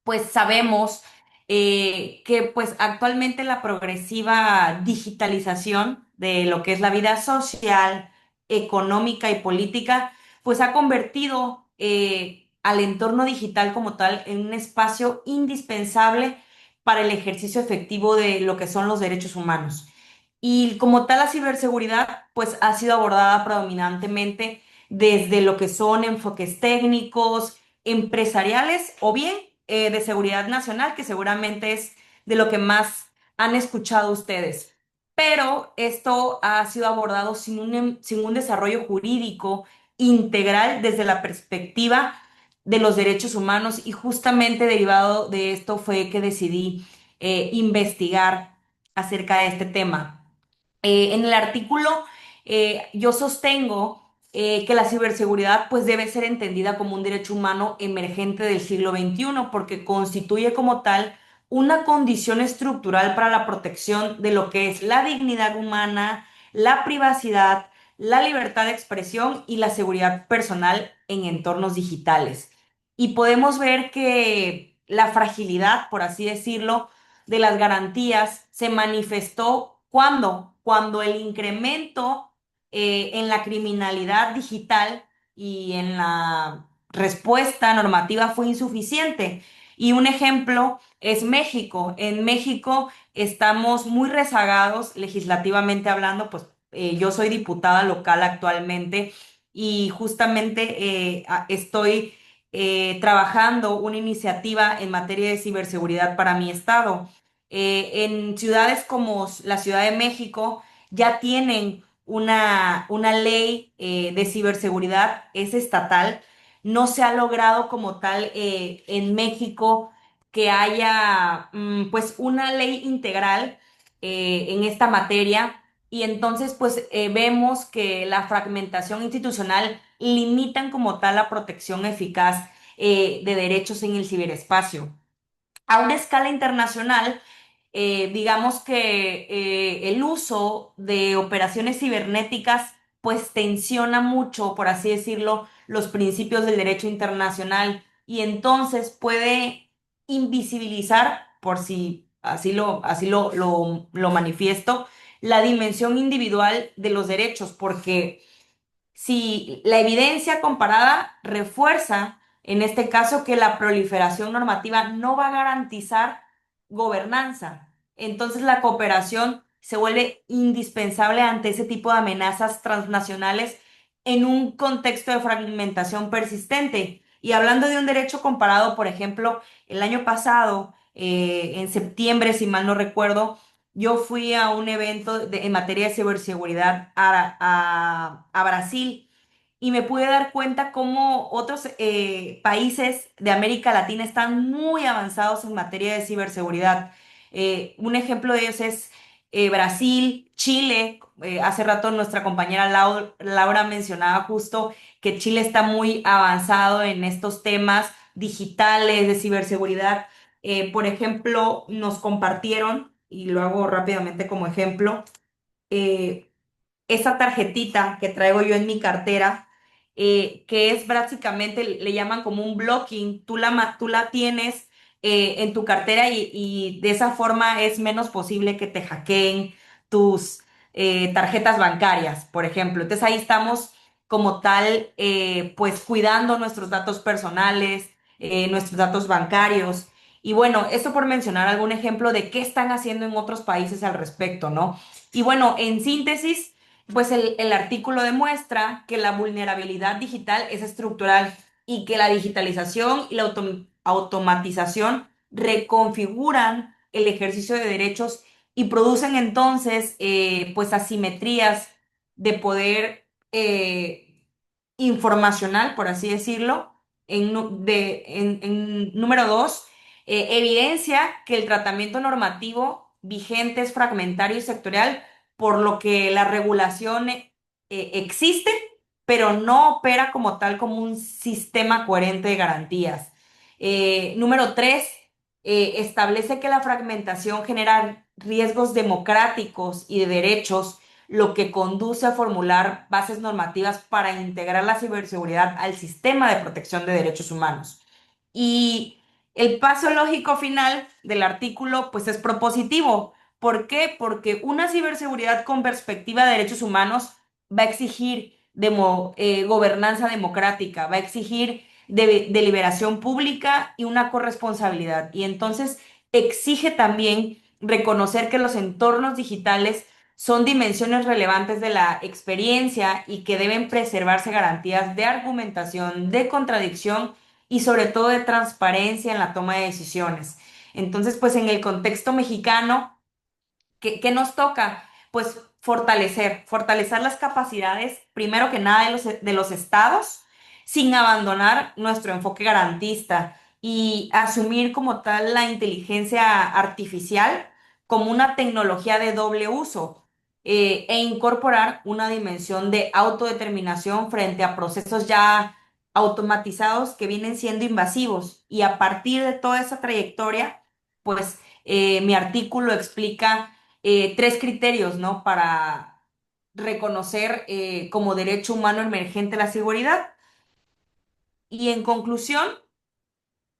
pues sabemos que pues actualmente la progresiva digitalización de lo que es la vida social, económica y política, pues ha convertido al entorno digital como tal en un espacio indispensable para el ejercicio efectivo de lo que son los derechos humanos. Y como tal, la ciberseguridad pues ha sido abordada predominantemente desde lo que son enfoques técnicos, empresariales o bien de seguridad nacional, que seguramente es de lo que más han escuchado ustedes. Pero esto ha sido abordado sin un desarrollo jurídico integral desde la perspectiva de los derechos humanos y justamente derivado de esto fue que decidí investigar acerca de este tema. En el artículo yo sostengo que la ciberseguridad pues debe ser entendida como un derecho humano emergente del siglo XXI porque constituye como tal una condición estructural para la protección de lo que es la dignidad humana, la privacidad, la libertad de expresión y la seguridad personal en entornos digitales. Y podemos ver que la fragilidad, por así decirlo, de las garantías se manifestó cuando el incremento en la criminalidad digital y en la respuesta normativa fue insuficiente. Y un ejemplo es México. En México estamos muy rezagados legislativamente hablando, pues yo soy diputada local actualmente y justamente estoy trabajando una iniciativa en materia de ciberseguridad para mi estado. En ciudades como la Ciudad de México ya tienen una ley de ciberseguridad, es estatal. No se ha logrado como tal en México que haya pues una ley integral en esta materia y entonces pues vemos que la fragmentación institucional limitan como tal la protección eficaz de derechos en el ciberespacio. A una escala internacional, digamos que el uso de operaciones cibernéticas pues tensiona mucho, por así decirlo, los principios del derecho internacional y entonces puede invisibilizar, por si lo manifiesto, la dimensión individual de los derechos, porque si la evidencia comparada refuerza, en este caso, que la proliferación normativa no va a garantizar gobernanza. Entonces la cooperación se vuelve indispensable ante ese tipo de amenazas transnacionales en un contexto de fragmentación persistente. Y hablando de un derecho comparado, por ejemplo, el año pasado, en septiembre, si mal no recuerdo, yo fui a un evento en materia de ciberseguridad a Brasil y me pude dar cuenta cómo otros países de América Latina están muy avanzados en materia de ciberseguridad. Un ejemplo de ellos es Brasil, Chile. Hace rato nuestra compañera Laura mencionaba justo que Chile está muy avanzado en estos temas digitales de ciberseguridad. Por ejemplo, nos compartieron, y lo hago rápidamente como ejemplo, eh, esa tarjetita que traigo yo en mi cartera, que es básicamente, le llaman como un blocking, tú la tienes en tu cartera y de esa forma es menos posible que te hackeen tus tarjetas bancarias, por ejemplo. Entonces ahí estamos como tal, pues cuidando nuestros datos personales, nuestros datos bancarios. Y bueno, esto por mencionar algún ejemplo de qué están haciendo en otros países al respecto, ¿no? Y bueno, en síntesis, pues el artículo demuestra que la vulnerabilidad digital es estructural y que la digitalización y la automatización reconfiguran el ejercicio de derechos y producen entonces pues asimetrías de poder informacional, por así decirlo. En número dos, evidencia que el tratamiento normativo vigente es fragmentario y sectorial por lo que la regulación existe, pero no opera como tal como un sistema coherente de garantías. Número tres, establece que la fragmentación genera riesgos democráticos y de derechos, lo que conduce a formular bases normativas para integrar la ciberseguridad al sistema de protección de derechos humanos. Y el paso lógico final del artículo pues es propositivo. ¿Por qué? Porque una ciberseguridad con perspectiva de derechos humanos va a exigir gobernanza democrática, va a exigir deliberación pública y una corresponsabilidad. Y entonces exige también reconocer que los entornos digitales son dimensiones relevantes de la experiencia y que deben preservarse garantías de argumentación, de contradicción y sobre todo de transparencia en la toma de decisiones. Entonces, pues en el contexto mexicano, ¿qué nos toca? Pues fortalecer las capacidades, primero que nada, de los estados, sin abandonar nuestro enfoque garantista y asumir como tal la inteligencia artificial como una tecnología de doble uso, e incorporar una dimensión de autodeterminación frente a procesos ya automatizados que vienen siendo invasivos. Y a partir de toda esa trayectoria, pues mi artículo explica tres criterios, ¿no? Para reconocer como derecho humano emergente la seguridad. Y en conclusión,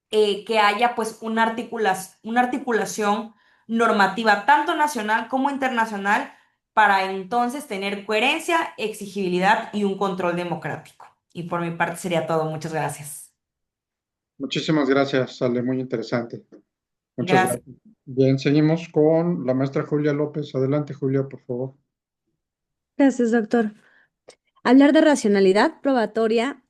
que haya pues una articulación normativa tanto nacional como internacional para entonces tener coherencia, exigibilidad y un control democrático. Y por mi parte sería todo. Muchas gracias. Muchísimas gracias, Ale, muy interesante. Muchas Gracias. gracias. Bien, seguimos con la maestra Julia López. Adelante, Julia, por favor. Gracias, doctor. Hablar de racionalidad probatoria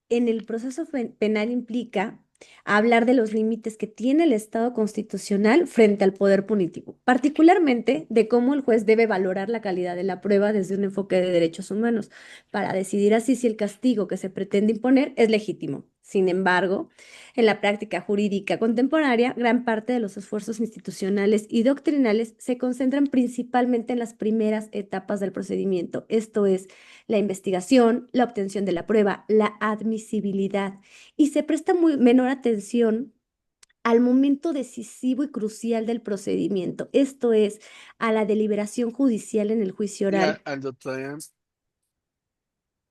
en el proceso penal implica hablar de los límites que tiene el Estado constitucional frente al poder punitivo, particularmente de cómo el juez debe valorar la calidad de la prueba desde un enfoque de derechos humanos, para decidir así si el castigo que se pretende imponer es legítimo. Sin embargo, en la práctica jurídica contemporánea, gran parte de los esfuerzos institucionales y doctrinales se concentran principalmente en las primeras etapas del procedimiento, esto es, la investigación, la obtención de la prueba, la admisibilidad, y se presta menor atención al momento decisivo y crucial del procedimiento, esto es, a la deliberación judicial en el juicio oral,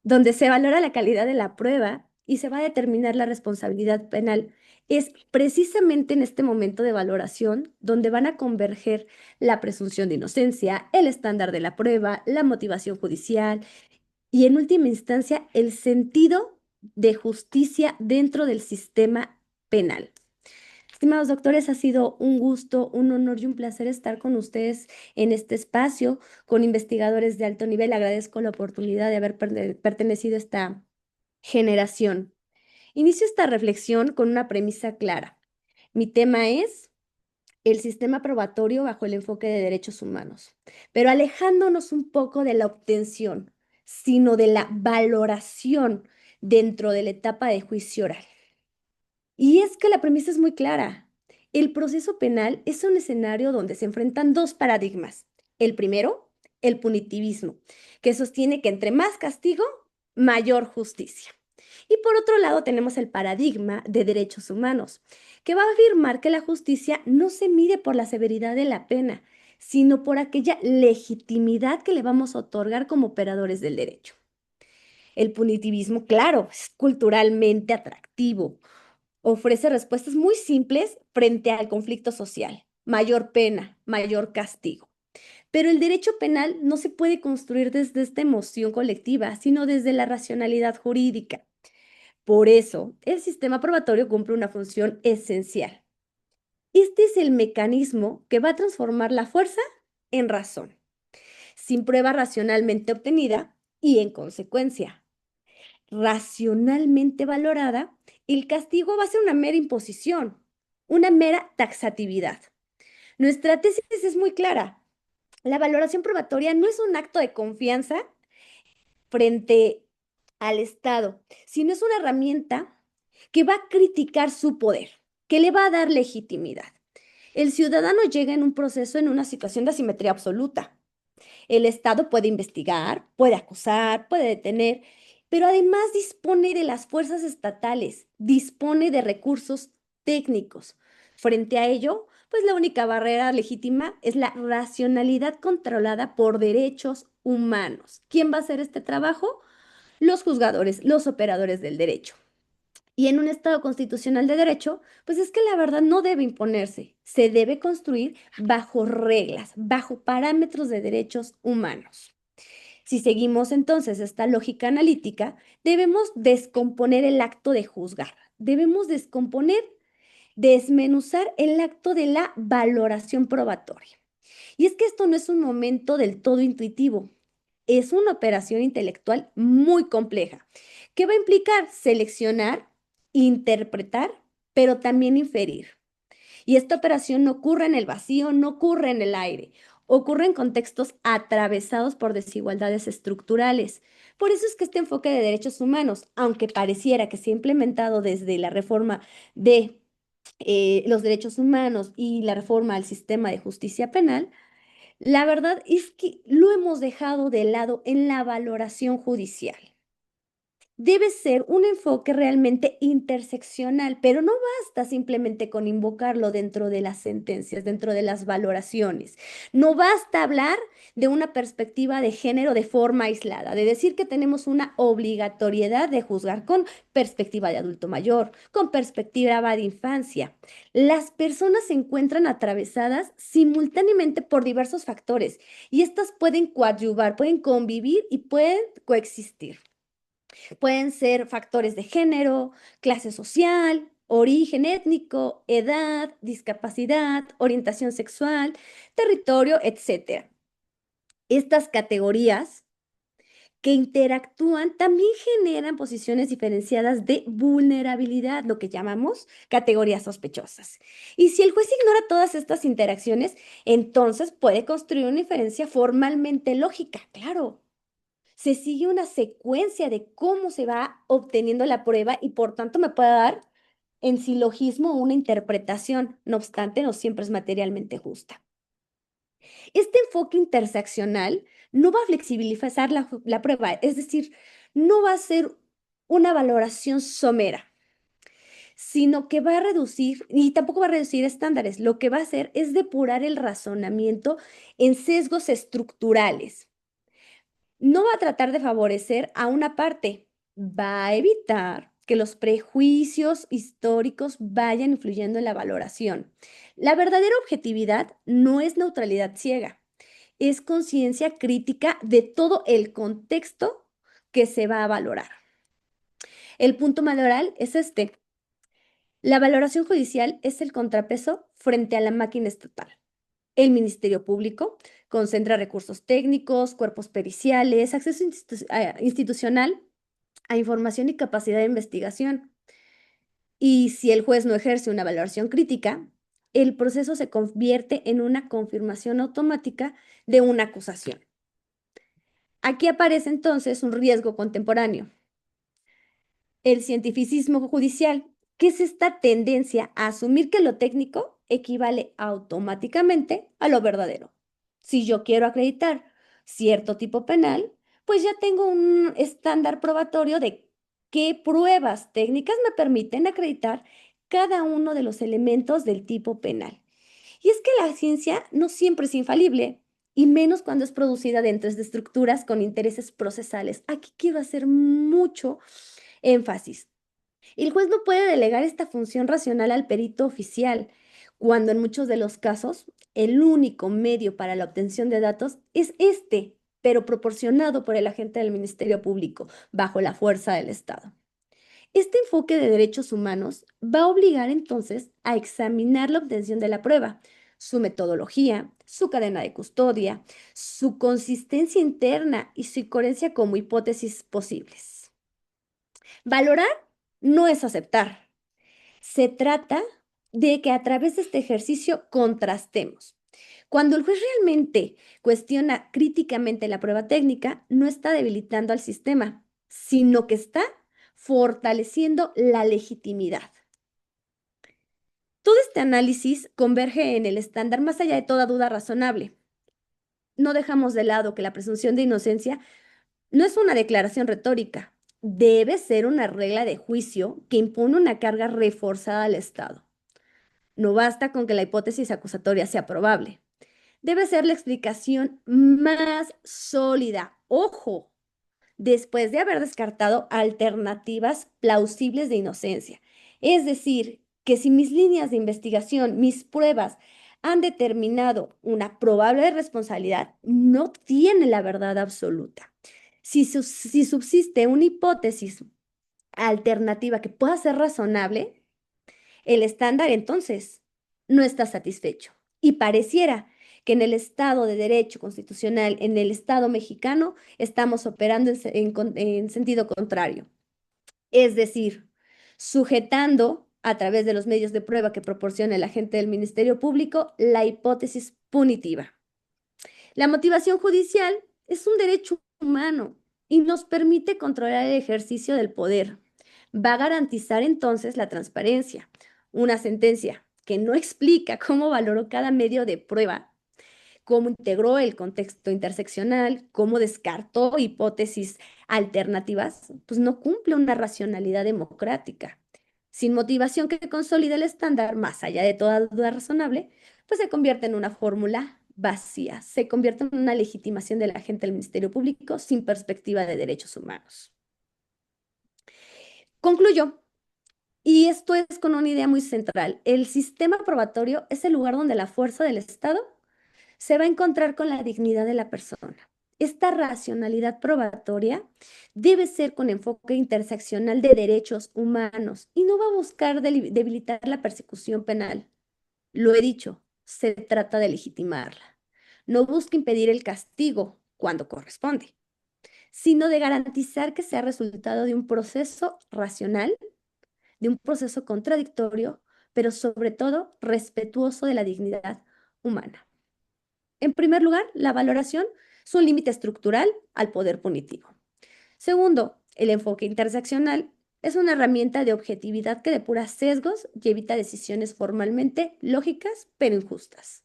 donde se valora la calidad de la prueba y se va a determinar la responsabilidad penal. Es precisamente en este momento de valoración donde van a converger la presunción de inocencia, el estándar de la prueba, la motivación judicial y en última instancia el sentido de justicia dentro del sistema penal. Estimados doctores, ha sido un gusto, un honor y un placer estar con ustedes en este espacio, con investigadores de alto nivel. Agradezco la oportunidad de haber pertenecido a esta generación. Inicio esta reflexión con una premisa clara. Mi tema es el sistema probatorio bajo el enfoque de derechos humanos, pero alejándonos un poco de la obtención, sino de la valoración dentro de la etapa de juicio oral. Y es que la premisa es muy clara. El proceso penal es un escenario donde se enfrentan dos paradigmas. El primero, el punitivismo, que sostiene que entre más castigo, mayor justicia. Y por otro lado tenemos el paradigma de derechos humanos, que va a afirmar que la justicia no se mide por la severidad de la pena, sino por aquella legitimidad que le vamos a otorgar como operadores del derecho. El punitivismo, claro, es culturalmente atractivo. Ofrece respuestas muy simples frente al conflicto social. Mayor pena, mayor castigo. Pero el derecho penal no se puede construir desde esta emoción colectiva, sino desde la racionalidad jurídica. Por eso, el sistema probatorio cumple una función esencial. Este es el mecanismo que va a transformar la fuerza en razón, sin prueba racionalmente obtenida y, en consecuencia, racionalmente valorada, el castigo va a ser una mera imposición, una mera taxatividad. Nuestra tesis es muy clara. La valoración probatoria no es un acto de confianza frente al Estado, sino es una herramienta que va a criticar su poder, que le va a dar legitimidad. El ciudadano llega en un proceso en una situación de asimetría absoluta. El Estado puede investigar, puede acusar, puede detener, pero además dispone de las fuerzas estatales, dispone de recursos técnicos. Frente a ello, pues la única barrera legítima es la racionalidad controlada por derechos humanos. ¿Quién va a hacer este trabajo? Los juzgadores, los operadores del derecho. Y en un Estado constitucional de derecho, pues es que la verdad no debe imponerse, se debe construir bajo reglas, bajo parámetros de derechos humanos. Si seguimos entonces esta lógica analítica, debemos descomponer el acto de juzgar, debemos desmenuzar el acto de la valoración probatoria. Y es que esto no es un momento del todo intuitivo, es una operación intelectual muy compleja, que va a implicar seleccionar, interpretar, pero también inferir. Y esta operación no ocurre en el vacío, no ocurre en el aire, ocurre en contextos atravesados por desigualdades estructurales. Por eso es que este enfoque de derechos humanos, aunque pareciera que se ha implementado desde la reforma de los derechos humanos y la reforma al sistema de justicia penal, la verdad es que lo hemos dejado de lado en la valoración judicial. Debe ser un enfoque realmente interseccional, pero no basta simplemente con invocarlo dentro de las sentencias, dentro de las valoraciones. No basta hablar de una perspectiva de género de forma aislada, de decir que tenemos una obligatoriedad de juzgar con perspectiva de adulto mayor, con perspectiva de infancia. Las personas se encuentran atravesadas simultáneamente por diversos factores y estas pueden coadyuvar, pueden convivir y pueden coexistir. Pueden ser factores de género, clase social, origen étnico, edad, discapacidad, orientación sexual, territorio, etc. Estas categorías que interactúan también generan posiciones diferenciadas de vulnerabilidad, lo que llamamos categorías sospechosas. Y si el juez ignora todas estas interacciones, entonces puede construir una inferencia formalmente lógica, claro. Se sigue una secuencia de cómo se va obteniendo la prueba y por tanto me puede dar en silogismo una interpretación, no obstante, no siempre es materialmente justa. Este enfoque interseccional no va a flexibilizar la prueba, es decir, no va a ser una valoración somera, sino que va a reducir, y tampoco va a reducir estándares, lo que va a hacer es depurar el razonamiento en sesgos estructurales. No va a tratar de favorecer a una parte, va a evitar que los prejuicios históricos vayan influyendo en la valoración. La verdadera objetividad no es neutralidad ciega, es conciencia crítica de todo el contexto que se va a valorar. El punto valoral es este. La valoración judicial es el contrapeso frente a la máquina estatal. El Ministerio Público concentra recursos técnicos, cuerpos periciales, acceso institucional a información y capacidad de investigación. Y si el juez no ejerce una valoración crítica, el proceso se convierte en una confirmación automática de una acusación. Aquí aparece entonces un riesgo contemporáneo. El cientificismo judicial, que es esta tendencia a asumir que lo técnico equivale automáticamente a lo verdadero. Si yo quiero acreditar cierto tipo penal, pues ya tengo un estándar probatorio de qué pruebas técnicas me permiten acreditar cada uno de los elementos del tipo penal. Y es que la ciencia no siempre es infalible, y menos cuando es producida dentro de estructuras con intereses procesales. Aquí quiero hacer mucho énfasis. El juez no puede delegar esta función racional al perito oficial, cuando en muchos de los casos el único medio para la obtención de datos es este, pero proporcionado por el agente del Ministerio Público, bajo la fuerza del Estado. Este enfoque de derechos humanos va a obligar entonces a examinar la obtención de la prueba, su metodología, su cadena de custodia, su consistencia interna y su coherencia como hipótesis posibles. Valorar no es aceptar. Se trata de que a través de este ejercicio contrastemos. Cuando el juez realmente cuestiona críticamente la prueba técnica, no está debilitando al sistema, sino que está fortaleciendo la legitimidad. Todo este análisis converge en el estándar más allá de toda duda razonable. No dejamos de lado que la presunción de inocencia no es una declaración retórica, debe ser una regla de juicio que impone una carga reforzada al Estado. No basta con que la hipótesis acusatoria sea probable. Debe ser la explicación más sólida. Ojo, después de haber descartado alternativas plausibles de inocencia. Es decir, que si mis líneas de investigación, mis pruebas han determinado una probable responsabilidad, no tiene la verdad absoluta. Si subsiste una hipótesis alternativa que pueda ser razonable, el estándar entonces no está satisfecho. Y pareciera que en el Estado de Derecho Constitucional, en el Estado mexicano, estamos operando en sentido contrario. Es decir, sujetando a través de los medios de prueba que proporciona el agente del Ministerio Público la hipótesis punitiva. La motivación judicial es un derecho humano y nos permite controlar el ejercicio del poder. Va a garantizar entonces la transparencia. Una sentencia que no explica cómo valoró cada medio de prueba, cómo integró el contexto interseccional, cómo descartó hipótesis alternativas, pues no cumple una racionalidad democrática. Sin motivación que consolide el estándar, más allá de toda duda razonable, pues se convierte en una fórmula vacía, se convierte en una legitimación del agente del Ministerio Público sin perspectiva de derechos humanos. Concluyo, y esto es con una idea muy central. El sistema probatorio es el lugar donde la fuerza del Estado se va a encontrar con la dignidad de la persona. Esta racionalidad probatoria debe ser con enfoque interseccional de derechos humanos y no va a buscar debilitar la persecución penal. Lo he dicho, se trata de legitimarla. No busca impedir el castigo cuando corresponde, sino de garantizar que sea resultado de un proceso racional, de un proceso contradictorio, pero sobre todo respetuoso de la dignidad humana. En primer lugar, la valoración es un límite estructural al poder punitivo. Segundo, el enfoque interseccional es una herramienta de objetividad que depura sesgos y evita decisiones formalmente lógicas pero injustas.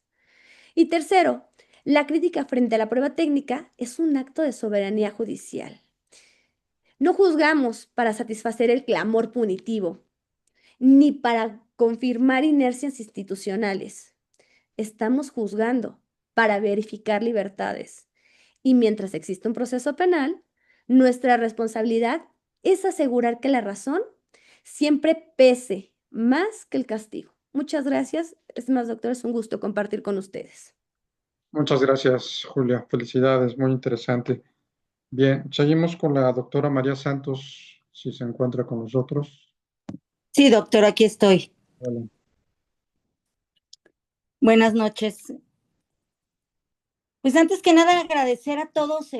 Y tercero, la crítica frente a la prueba técnica es un acto de soberanía judicial. No juzgamos para satisfacer el clamor punitivo, ni para confirmar inercias institucionales. Estamos juzgando para verificar libertades. Y mientras existe un proceso penal, nuestra responsabilidad es asegurar que la razón siempre pese más que el castigo. Muchas gracias. Estimados doctores, un gusto compartir con ustedes. Muchas gracias, Julia. Felicidades, muy interesante. Bien, seguimos con la doctora María Santos, si se encuentra con nosotros. Sí, doctor, aquí estoy. Vale. Buenas noches. Pues antes que nada agradecer a todos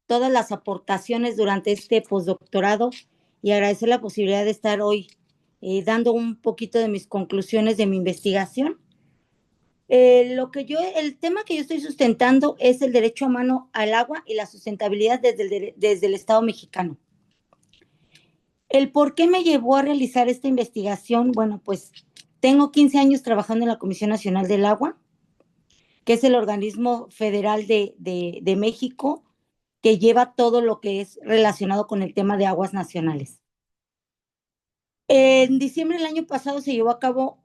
todas las aportaciones durante este postdoctorado y agradecer la posibilidad de estar hoy dando un poquito de mis conclusiones de mi investigación. El tema que yo estoy sustentando es el derecho humano al agua y la sustentabilidad desde el Estado mexicano. ¿El por qué me llevó a realizar esta investigación? Bueno, pues tengo 15 años trabajando en la Comisión Nacional del Agua, que es el organismo federal de México que lleva todo lo que es relacionado con el tema de aguas nacionales. En diciembre del año pasado se llevó a cabo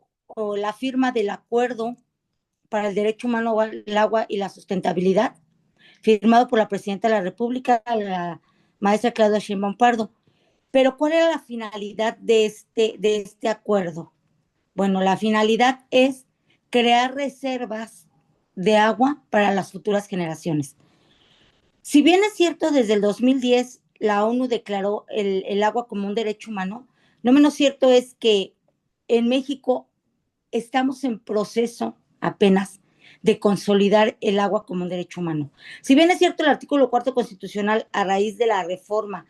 la firma del Acuerdo para el Derecho Humano al Agua y la Sustentabilidad, firmado por la Presidenta de la República, la maestra Claudia Sheinbaum Pardo. Pero ¿cuál era la finalidad de este acuerdo? Bueno, la finalidad es crear reservas de agua para las futuras generaciones. Si bien es cierto, desde el 2010 la ONU declaró el agua como un derecho humano, no menos cierto es que en México estamos en proceso apenas de consolidar el agua como un derecho humano. Si bien es cierto, el artículo 4 constitucional, a raíz de la reforma,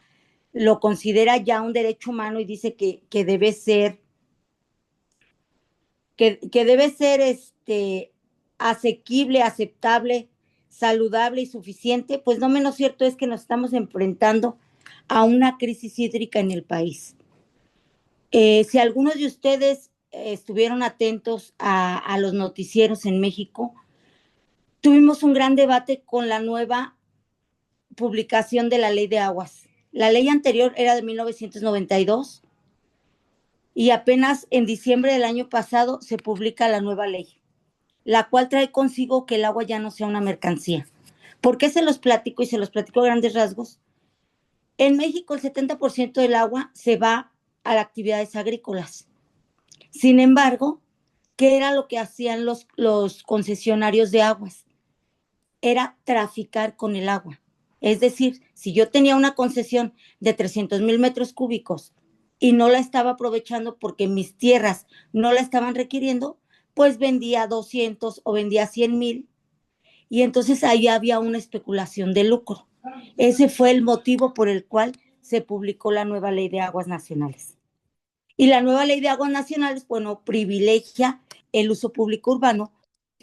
lo considera ya un derecho humano y dice que debe ser asequible, aceptable, saludable y suficiente, pues no menos cierto es que nos estamos enfrentando a una crisis hídrica en el país. Si algunos de ustedes estuvieron atentos a los noticieros en México, tuvimos un gran debate con la nueva publicación de la Ley de Aguas. La ley anterior era de 1992 y apenas en diciembre del año pasado se publica la nueva ley, la cual trae consigo que el agua ya no sea una mercancía. ¿Por qué se los platico? Y se los platico a grandes rasgos. En México el 70% del agua se va a las actividades agrícolas. Sin embargo, ¿qué era lo que hacían los concesionarios de aguas? Era traficar con el agua. Es decir, si yo tenía una concesión de 300,000 metros cúbicos y no la estaba aprovechando porque mis tierras no la estaban requiriendo, pues vendía 200 o vendía 100,000 y entonces ahí había una especulación de lucro. Ese fue el motivo por el cual se publicó la nueva ley de aguas nacionales. Y la nueva ley de aguas nacionales, bueno, privilegia el uso público urbano,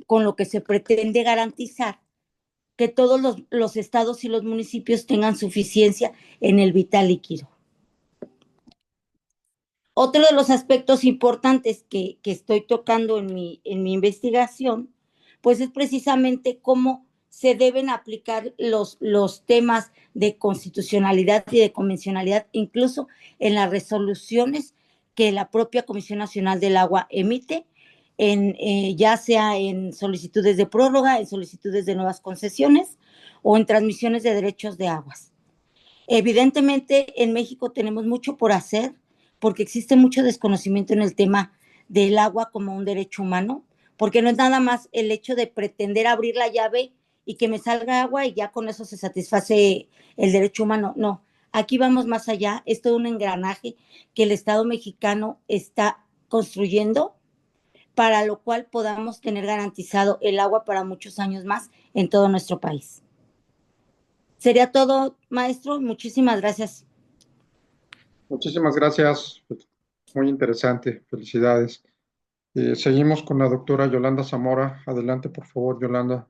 con lo que se pretende garantizar que todos los estados y los municipios tengan suficiencia en el vital líquido. Otro de los aspectos importantes que estoy tocando en mi investigación, pues es precisamente cómo se deben aplicar los temas de constitucionalidad y de convencionalidad, incluso en las resoluciones que la propia Comisión Nacional del Agua emite, ya sea en solicitudes de prórroga, en solicitudes de nuevas concesiones o en transmisiones de derechos de aguas. Evidentemente, en México tenemos mucho por hacer, porque existe mucho desconocimiento en el tema del agua como un derecho humano, porque no es nada más el hecho de pretender abrir la llave y que me salga agua y ya con eso se satisface el derecho humano. No, aquí vamos más allá, es todo un engranaje que el Estado mexicano está construyendo, para lo cual podamos tener garantizado el agua para muchos años más en todo nuestro país. Sería todo, maestro. Muchísimas gracias. Muchísimas gracias. Muy interesante. Felicidades. Seguimos con la doctora Yolanda Zamora. Adelante, por favor, Yolanda.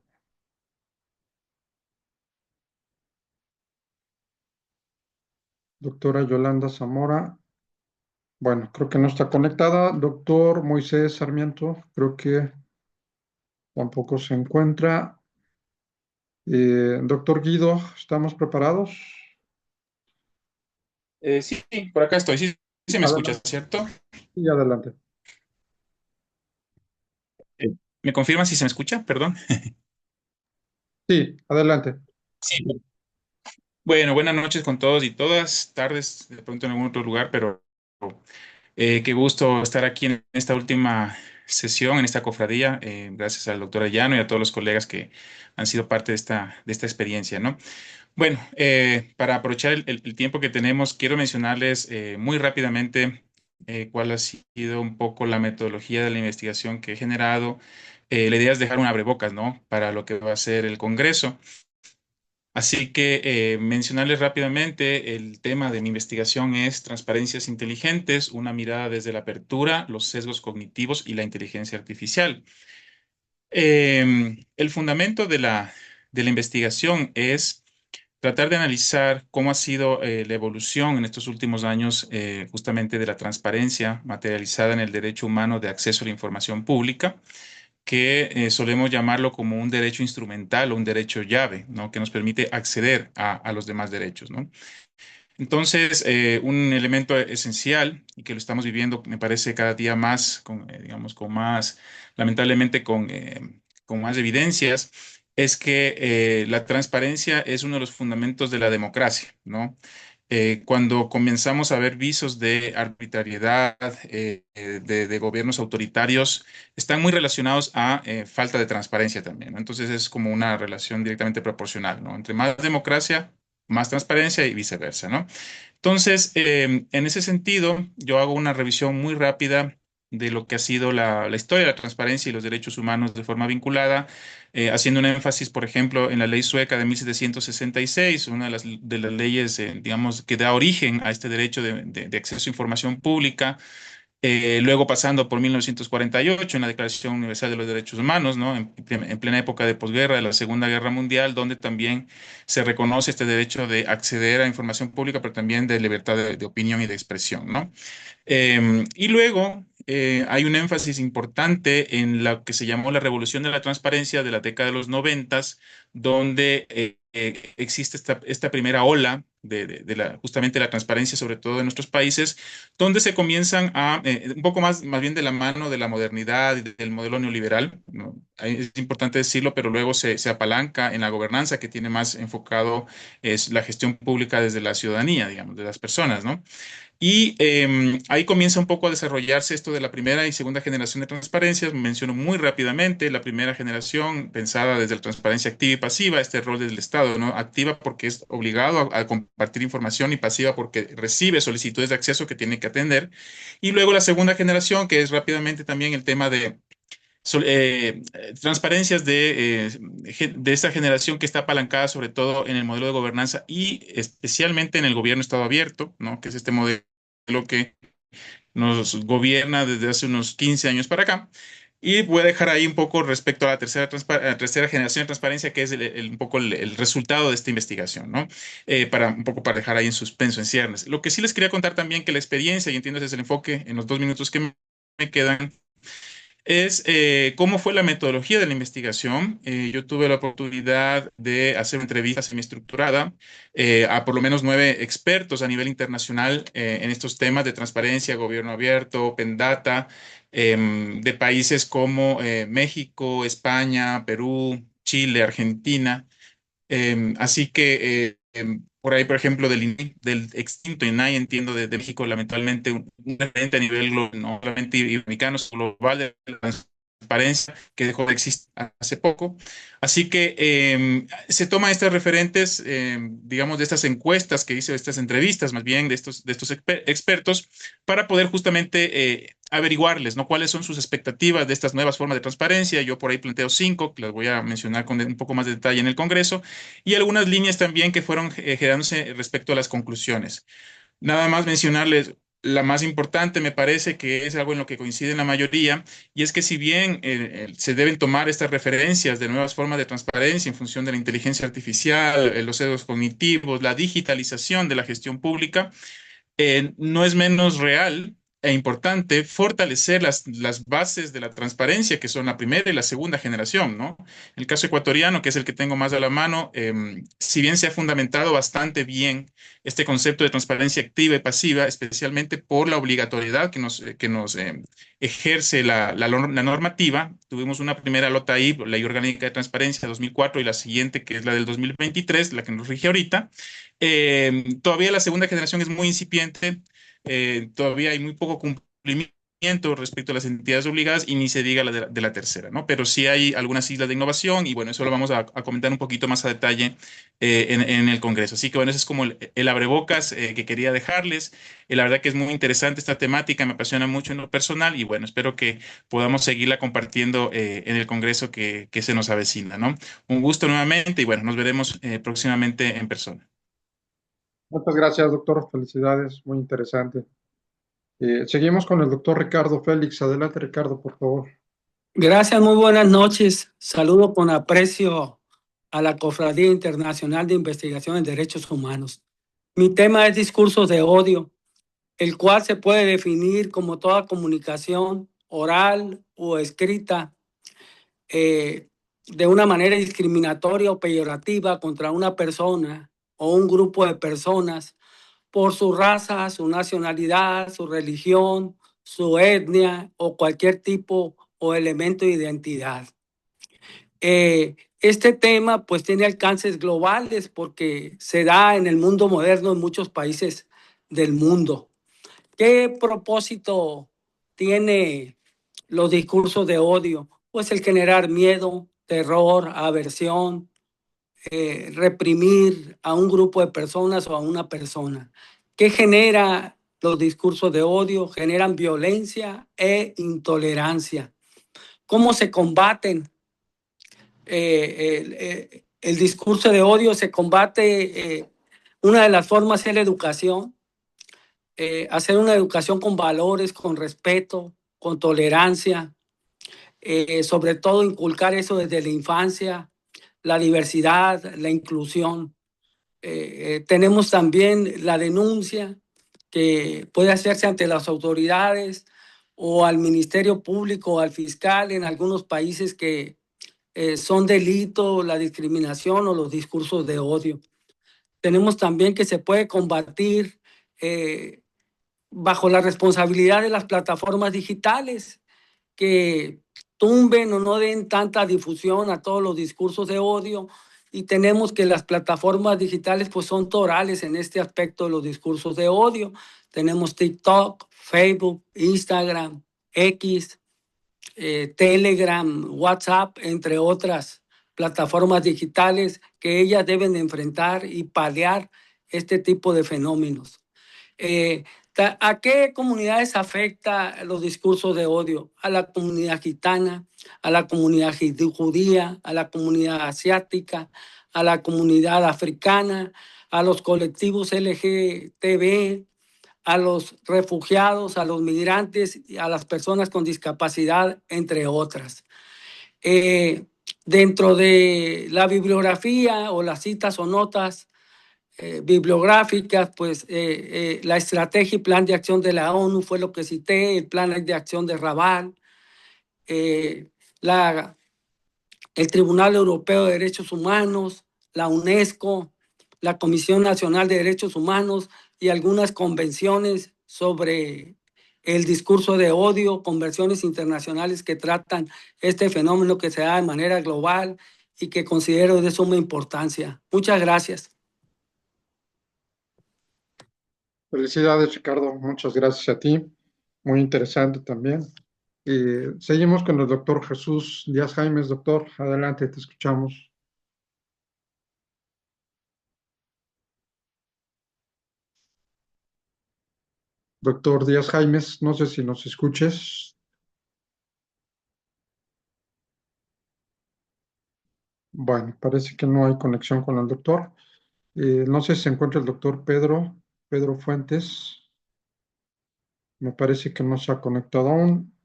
Doctora Yolanda Zamora. Bueno, creo que no está conectada. Doctor Moisés Sarmiento, creo que tampoco se encuentra. Doctor Guido, ¿estamos preparados? Sí, por acá estoy. Sí, se me escucha, Adelante. ¿cierto? Sí, adelante. ¿Me confirma si se me escucha? Perdón. Sí, adelante. Sí. Bueno, buenas noches con todos y todas. Tardes de pronto en algún otro lugar, pero qué gusto estar aquí en esta última sesión, en esta cofradía. Gracias al doctor Ayano y a todos los colegas que han sido parte de esta experiencia, ¿no? Bueno, para aprovechar el tiempo que tenemos, quiero mencionarles muy rápidamente cuál ha sido un poco la metodología de la investigación que he generado. La idea es dejar un abrebocas, ¿no? Para lo que va a ser el Congreso. Así que mencionarles rápidamente, el tema de mi investigación es transparencias inteligentes, una mirada desde la apertura, los sesgos cognitivos y la inteligencia artificial. El fundamento de la investigación es tratar de analizar cómo ha sido la evolución en estos últimos años justamente de la transparencia materializada en el derecho humano de acceso a la información pública, que solemos llamarlo como un derecho instrumental o un derecho llave, ¿no? Que nos permite acceder a los demás derechos, ¿no? Entonces, un elemento esencial y que lo estamos viviendo, me parece, cada día más, digamos, con más, lamentablemente, con más evidencias, es que la transparencia es uno de los fundamentos de la democracia, ¿no? Cuando comenzamos a ver visos de arbitrariedad, de gobiernos autoritarios, están muy relacionados a falta de transparencia también, ¿no? Entonces es como una relación directamente proporcional, ¿no? Entre más democracia, más transparencia y viceversa, ¿no? Entonces, en ese sentido, yo hago una revisión muy rápida de lo que ha sido la historia de la transparencia y los derechos humanos de forma vinculada, haciendo un énfasis, por ejemplo, en la ley sueca de 1766, una de las leyes, digamos, que da origen a este derecho de acceso a información pública. Luego pasando por 1948 en la Declaración Universal de los Derechos Humanos, ¿no? En plena época de posguerra, de la Segunda Guerra Mundial, donde también se reconoce este derecho de acceder a información pública, pero también de libertad de opinión y de expresión, ¿no? Y luego hay un énfasis importante en lo que se llamó la revolución de la transparencia de la década de los noventas, donde existe esta primera ola justamente la transparencia, sobre todo en nuestros países, donde se comienzan a, un poco más bien de la mano de la modernidad y del modelo neoliberal, ¿no? Es importante decirlo, pero luego se apalanca en la gobernanza que tiene más enfocado es la gestión pública desde la ciudadanía, digamos, de las personas, ¿no? Y ahí comienza un poco a desarrollarse esto de la primera y segunda generación de transparencias. Menciono muy rápidamente la primera generación pensada desde la transparencia activa y pasiva, este rol del Estado, ¿no? Activa porque es obligado a compartir información y pasiva porque recibe solicitudes de acceso que tiene que atender. Y luego la segunda generación, que es rápidamente también el tema de transparencias de esta generación que está apalancada sobre todo en el modelo de gobernanza y especialmente en el gobierno Estado abierto, ¿no? Que es este modelo que nos gobierna desde hace unos 15 años para acá. Y voy a dejar ahí un poco respecto a la tercera generación de transparencia, que es un poco el resultado de esta investigación, ¿no? Un poco para dejar ahí en suspenso, en ciernes. Lo que sí les quería contar también que la experiencia, y entiendo ese es el enfoque en los 2 minutos que me quedan, es cómo fue la metodología de la investigación. Yo tuve la oportunidad de hacer una entrevista semiestructurada a por lo menos 9 expertos a nivel internacional en estos temas de transparencia, gobierno abierto, Open Data, de países como México, España, Perú, Chile, Argentina. Así que por ahí, por ejemplo, del extinto INAI, entiendo de México, lamentablemente, un referente a nivel global, no solamente iberoamericano, sino global de la transparencia que dejó de existir hace poco. Así que se toman estas referentes, digamos, de estas encuestas que hice, de estas entrevistas, más bien de estos expertos, para poder justamente averiguarles, ¿no? Cuáles son sus expectativas de estas nuevas formas de transparencia. Yo por ahí planteo 5, que las voy a mencionar con un poco más de detalle en el Congreso, y algunas líneas también que fueron generándose respecto a las conclusiones. Nada más mencionarles la más importante, me parece que es algo en lo que coinciden la mayoría, y es que si bien se deben tomar estas referencias de nuevas formas de transparencia en función de la inteligencia artificial, los sesgos cognitivos, la digitalización de la gestión pública, no es menos real e importante fortalecer las bases de la transparencia, que son la primera y la segunda generación, ¿no? El caso ecuatoriano, que es el que tengo más a la mano, si bien se ha fundamentado bastante bien este concepto de transparencia activa y pasiva, especialmente por la obligatoriedad que nos ejerce la normativa. Tuvimos una primera LOTAI, Ley Orgánica de Transparencia 2004, y la siguiente, que es la del 2023, la que nos rige ahorita. Todavía la segunda generación es muy incipiente, todavía hay muy poco cumplimiento respecto a las entidades obligadas y ni se diga de la tercera, ¿no? Pero sí hay algunas islas de innovación y bueno, eso lo vamos a comentar un poquito más a detalle en el Congreso. Así que bueno, ese es como el abrebocas que quería dejarles. La verdad que es muy interesante esta temática, me apasiona mucho en lo personal y bueno, espero que podamos seguirla compartiendo en el Congreso que se nos avecina, ¿no? Un gusto nuevamente y bueno, nos veremos próximamente en persona. Muchas gracias, doctor. Felicidades, muy interesante. Seguimos con el doctor Ricardo Félix. Adelante, Ricardo, por favor. Gracias, muy buenas noches. Saludo con aprecio a la Cofradía Internacional de Investigación en Derechos Humanos. Mi tema es discursos de odio, el cual se puede definir como toda comunicación oral o escrita de una manera discriminatoria o peyorativa contra una persona o un grupo de personas por su raza, su nacionalidad, su religión, su etnia o cualquier tipo o elemento de identidad. Este tema pues tiene alcances globales porque se da en el mundo moderno en muchos países del mundo. ¿Qué propósito tiene los discursos de odio? Pues el generar miedo, terror, aversión, reprimir a un grupo de personas o a una persona. ¿Qué genera los discursos de odio? Generan violencia e intolerancia. ¿Cómo se combaten? El discurso de odio se combate, una de las formas es la educación, hacer una educación con valores, con respeto, con tolerancia, sobre todo inculcar eso desde la infancia, la diversidad, la inclusión. Tenemos también la denuncia que puede hacerse ante las autoridades o al Ministerio Público o al fiscal en algunos países que son delito la discriminación o los discursos de odio. Tenemos también que se puede combatir bajo la responsabilidad de las plataformas digitales que tumben o no den tanta difusión a todos los discursos de odio, y tenemos que las plataformas digitales pues son torales en este aspecto de los discursos de odio. Tenemos TikTok, Facebook, Instagram, X, Telegram, WhatsApp, entre otras plataformas digitales que ellas deben enfrentar y paliar este tipo de fenómenos. ¿A qué comunidades afecta los discursos de odio? A la comunidad gitana, a la comunidad judía, a la comunidad asiática, a la comunidad africana, a los colectivos LGTB, a los refugiados, a los migrantes, a las personas con discapacidad, entre otras. Dentro de la bibliografía o las citas o notas bibliográficas, pues la estrategia y plan de acción de la ONU fue lo que cité, el plan de acción de Rabat, el Tribunal Europeo de Derechos Humanos, la UNESCO, la Comisión Nacional de Derechos Humanos y algunas convenciones sobre el discurso de odio, convenciones internacionales que tratan este fenómeno que se da de manera global y que considero de suma importancia. Muchas gracias. Felicidades, Ricardo. Muchas gracias a ti. Muy interesante también. Seguimos con el doctor Jesús Díaz Jaimes. Doctor, adelante, te escuchamos. Doctor Díaz Jaimes, no sé si nos escuches. Bueno, parece que no hay conexión con el doctor. No sé si se encuentra el doctor Pedro Fuentes. Me parece que no se ha conectado aún.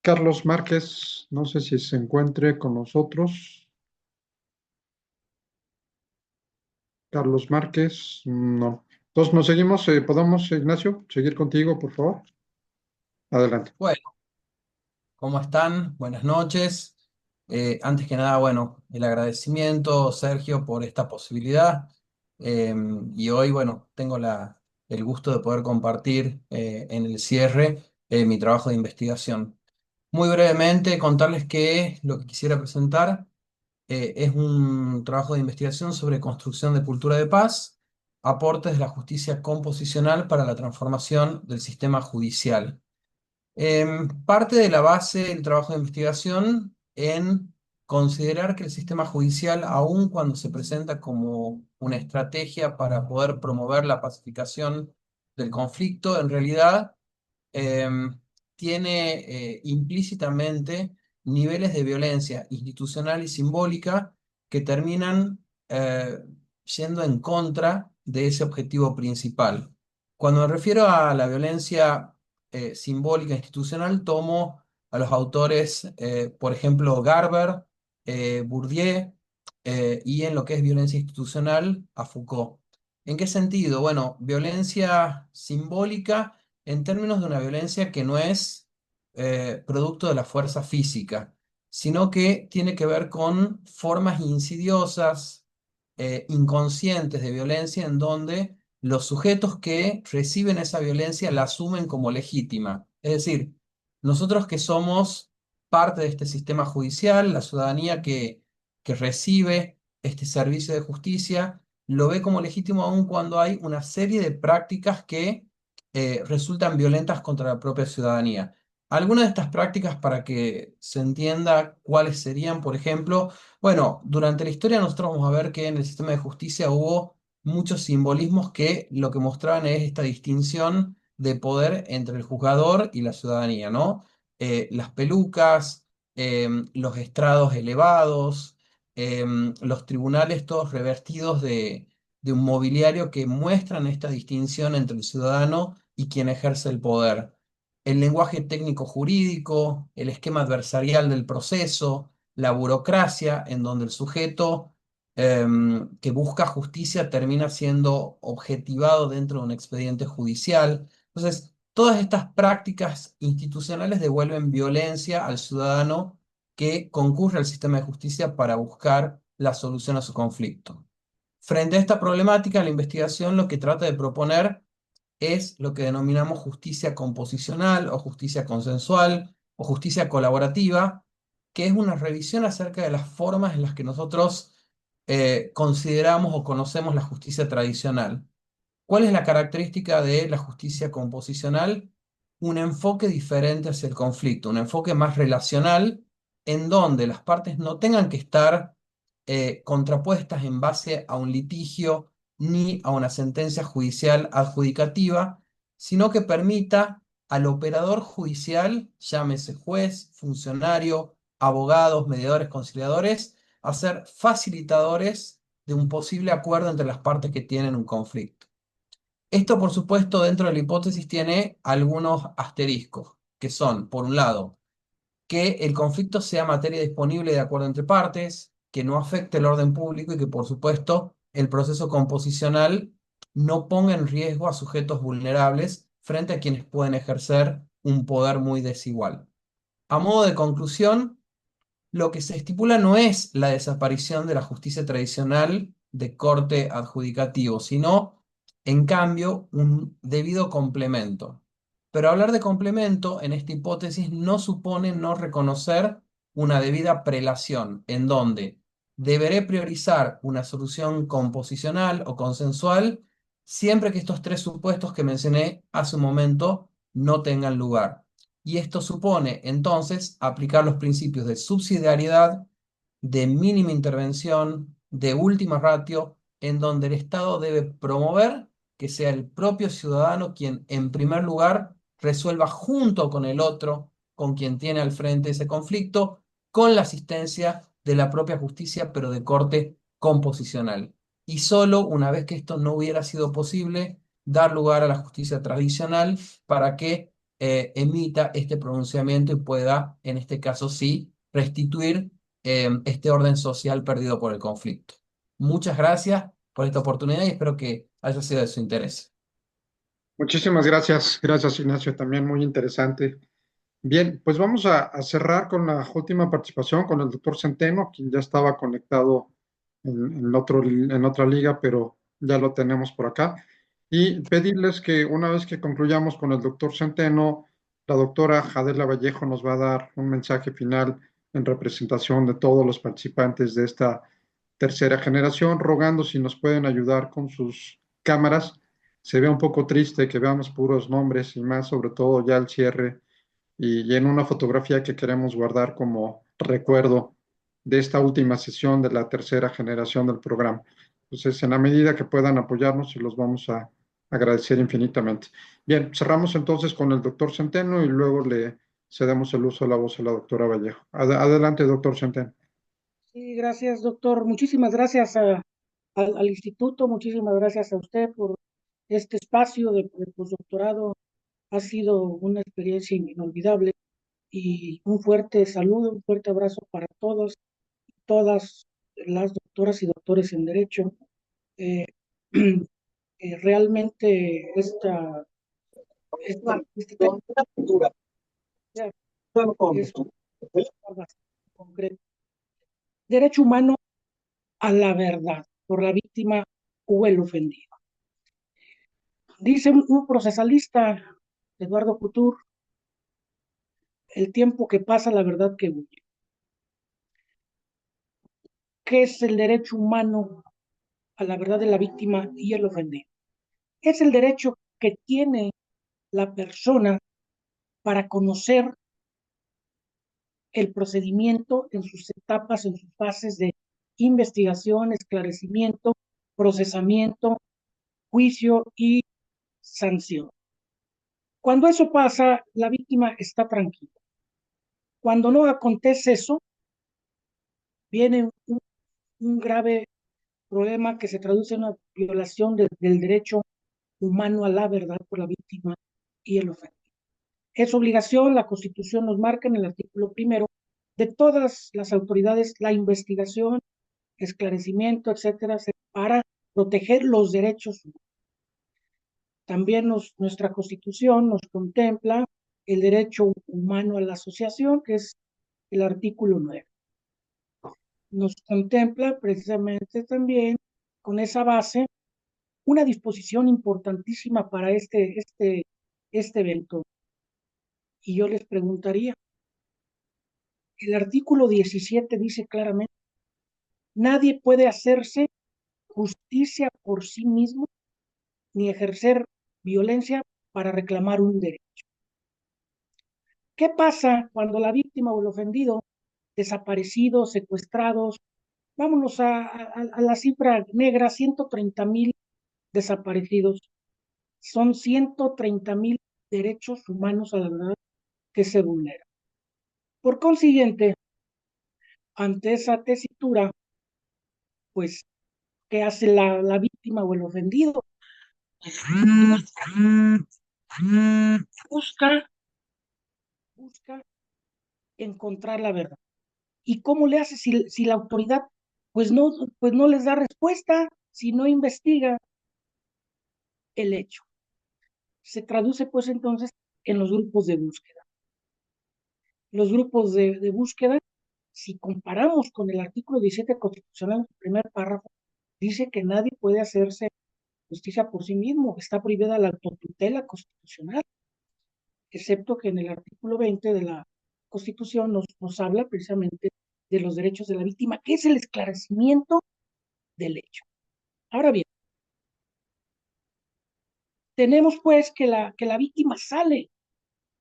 Carlos Márquez, no sé si se encuentre con nosotros. Carlos Márquez, no. Entonces, nos seguimos. ¿Podemos, Ignacio, seguir contigo, por favor? Adelante. Bueno, ¿cómo están? Buenas noches. Antes que nada, bueno, el agradecimiento, Sergio, por esta posibilidad. Y hoy, bueno, tengo el gusto de poder compartir en el cierre mi trabajo de investigación. Muy brevemente, contarles que lo que quisiera presentar es un trabajo de investigación sobre construcción de cultura de paz, aportes de la justicia composicional para la transformación del sistema judicial. Parte de la base del trabajo de investigación en considerar que el sistema judicial, aun cuando se presenta como una estrategia para poder promover la pacificación del conflicto, en realidad tiene implícitamente niveles de violencia institucional y simbólica que terminan yendo en contra de ese objetivo principal. Cuando me refiero a la violencia simbólica institucional, tomo a los autores, por ejemplo, Garber, Bourdieu, y en lo que es violencia institucional, a Foucault. ¿En qué sentido? Bueno, violencia simbólica en términos de una violencia que no es producto de la fuerza física, sino que tiene que ver con formas insidiosas, inconscientes de violencia, en donde los sujetos que reciben esa violencia la asumen como legítima. Es decir, nosotros que somos parte de este sistema judicial, la ciudadanía que recibe este servicio de justicia, lo ve como legítimo aun cuando hay una serie de prácticas que resultan violentas contra la propia ciudadanía. Algunas de estas prácticas, para que se entienda cuáles serían, por ejemplo, bueno, durante la historia nosotros vamos a ver que en el sistema de justicia hubo muchos simbolismos que lo que mostraban es esta distinción de poder entre el juzgador y la ciudadanía, ¿no? Las pelucas, los estrados elevados, los tribunales todos revestidos de un mobiliario que muestran esta distinción entre el ciudadano y quien ejerce el poder. El lenguaje técnico jurídico, el esquema adversarial del proceso, la burocracia, en donde el sujeto que busca justicia termina siendo objetivado dentro de un expediente judicial. Entonces, todas estas prácticas institucionales devuelven violencia al ciudadano que concurre al sistema de justicia para buscar la solución a su conflicto. Frente a esta problemática, la investigación lo que trata de proponer es lo que denominamos justicia composicional o justicia consensual o justicia colaborativa, que es una revisión acerca de las formas en las que nosotros consideramos o conocemos la justicia tradicional. ¿Cuál es la característica de la justicia composicional? Un enfoque diferente hacia el conflicto, un enfoque más relacional, en donde las partes no tengan que estar contrapuestas en base a un litigio ni a una sentencia judicial adjudicativa, sino que permita al operador judicial, llámese juez, funcionario, abogados, mediadores, conciliadores, a ser facilitadores de un posible acuerdo entre las partes que tienen un conflicto. Esto, por supuesto, dentro de la hipótesis tiene algunos asteriscos, que son, por un lado, que el conflicto sea materia disponible de acuerdo entre partes, que no afecte el orden público y que, por supuesto, el proceso composicional no ponga en riesgo a sujetos vulnerables frente a quienes pueden ejercer un poder muy desigual. A modo de conclusión, lo que se estipula no es la desaparición de la justicia tradicional de corte adjudicativo, sino, en cambio, un debido complemento. Pero hablar de complemento en esta hipótesis no supone no reconocer una debida prelación, en donde deberé priorizar una solución composicional o consensual siempre que estos tres supuestos que mencioné hace un momento no tengan lugar. Y esto supone entonces aplicar los principios de subsidiariedad, de mínima intervención, de última ratio, en donde el Estado debe promover que sea el propio ciudadano quien en primer lugar resuelva junto con el otro, con quien tiene al frente ese conflicto, con la asistencia de la propia justicia, pero de corte composicional. Y solo una vez que esto no hubiera sido posible, dar lugar a la justicia tradicional para que emita este pronunciamiento y pueda, en este caso sí, restituir este orden social perdido por el conflicto. Muchas gracias por esta oportunidad y espero que haya sido de su interés. Muchísimas gracias. Gracias, Ignacio. También muy interesante. Bien, pues vamos a cerrar con la última participación con el doctor Centeno, quien ya estaba conectado en otra liga, pero ya lo tenemos por acá. Y pedirles que una vez que concluyamos con el doctor Centeno, la doctora Jadela Vallejo nos va a dar un mensaje final en representación de todos los participantes de esta tercera generación, rogando si nos pueden ayudar con sus cámaras. Se ve un poco triste que veamos puros nombres y más, sobre todo ya el cierre y en una fotografía que queremos guardar como recuerdo de esta última sesión de la tercera generación del programa. Entonces, en la medida que puedan apoyarnos, se los vamos a agradecer infinitamente. Bien, cerramos entonces con el doctor Centeno y luego le cedemos el uso de la voz a la doctora Vallejo. Adelante, doctor Centeno. Sí, gracias, doctor. Muchísimas gracias al instituto, muchísimas gracias a usted por este espacio de postdoctorado. Ha sido una experiencia inolvidable y un fuerte saludo, un fuerte abrazo para todos, todas las doctoras y doctores en Derecho. Realmente este tema es bastante concreto. Derecho humano a la verdad por la víctima o el ofendido. Dice un procesalista, Eduardo Couture, el tiempo que pasa, la verdad que huye. ¿Qué es el derecho humano a la verdad de la víctima y el ofendido? Es el derecho que tiene la persona para conocer el procedimiento en sus etapas, en sus fases de investigación, esclarecimiento, procesamiento, juicio y sanción. Cuando eso pasa, la víctima está tranquila. Cuando no acontece eso, viene un grave problema que se traduce en una violación del derecho humano a la verdad por la víctima y el ofendido. Es obligación, la Constitución nos marca en el artículo 1 de todas las autoridades la investigación, esclarecimiento, etcétera, para proteger los derechos humanos. También nuestra Constitución nos contempla el derecho humano a la asociación, que es el artículo 9. Nos contempla precisamente también con esa base una disposición importantísima para este evento. Y yo les preguntaría, el artículo 17 dice claramente, nadie puede hacerse justicia por sí mismo ni ejercer violencia para reclamar un derecho. ¿Qué pasa cuando la víctima o el ofendido, desaparecidos, secuestrados, vámonos a la cifra negra, 130,000 desaparecidos, son 130,000 derechos humanos a la verdad que se vulneran. Por consiguiente, ante esa tesitura, pues, ¿qué hace la víctima o el ofendido? Busca encontrar la verdad. ¿Y cómo le hace si la autoridad pues no les da respuesta, si no investiga el hecho? Se traduce pues entonces en los grupos de búsqueda. Los grupos de búsqueda, si comparamos con el artículo 17 constitucional, el primer párrafo, dice que nadie puede hacerse justicia por sí mismo, está prohibida la autotutela constitucional, excepto que en el artículo 20 de la Constitución nos habla precisamente de los derechos de la víctima, que es el esclarecimiento del hecho. Ahora bien, tenemos pues que la víctima sale,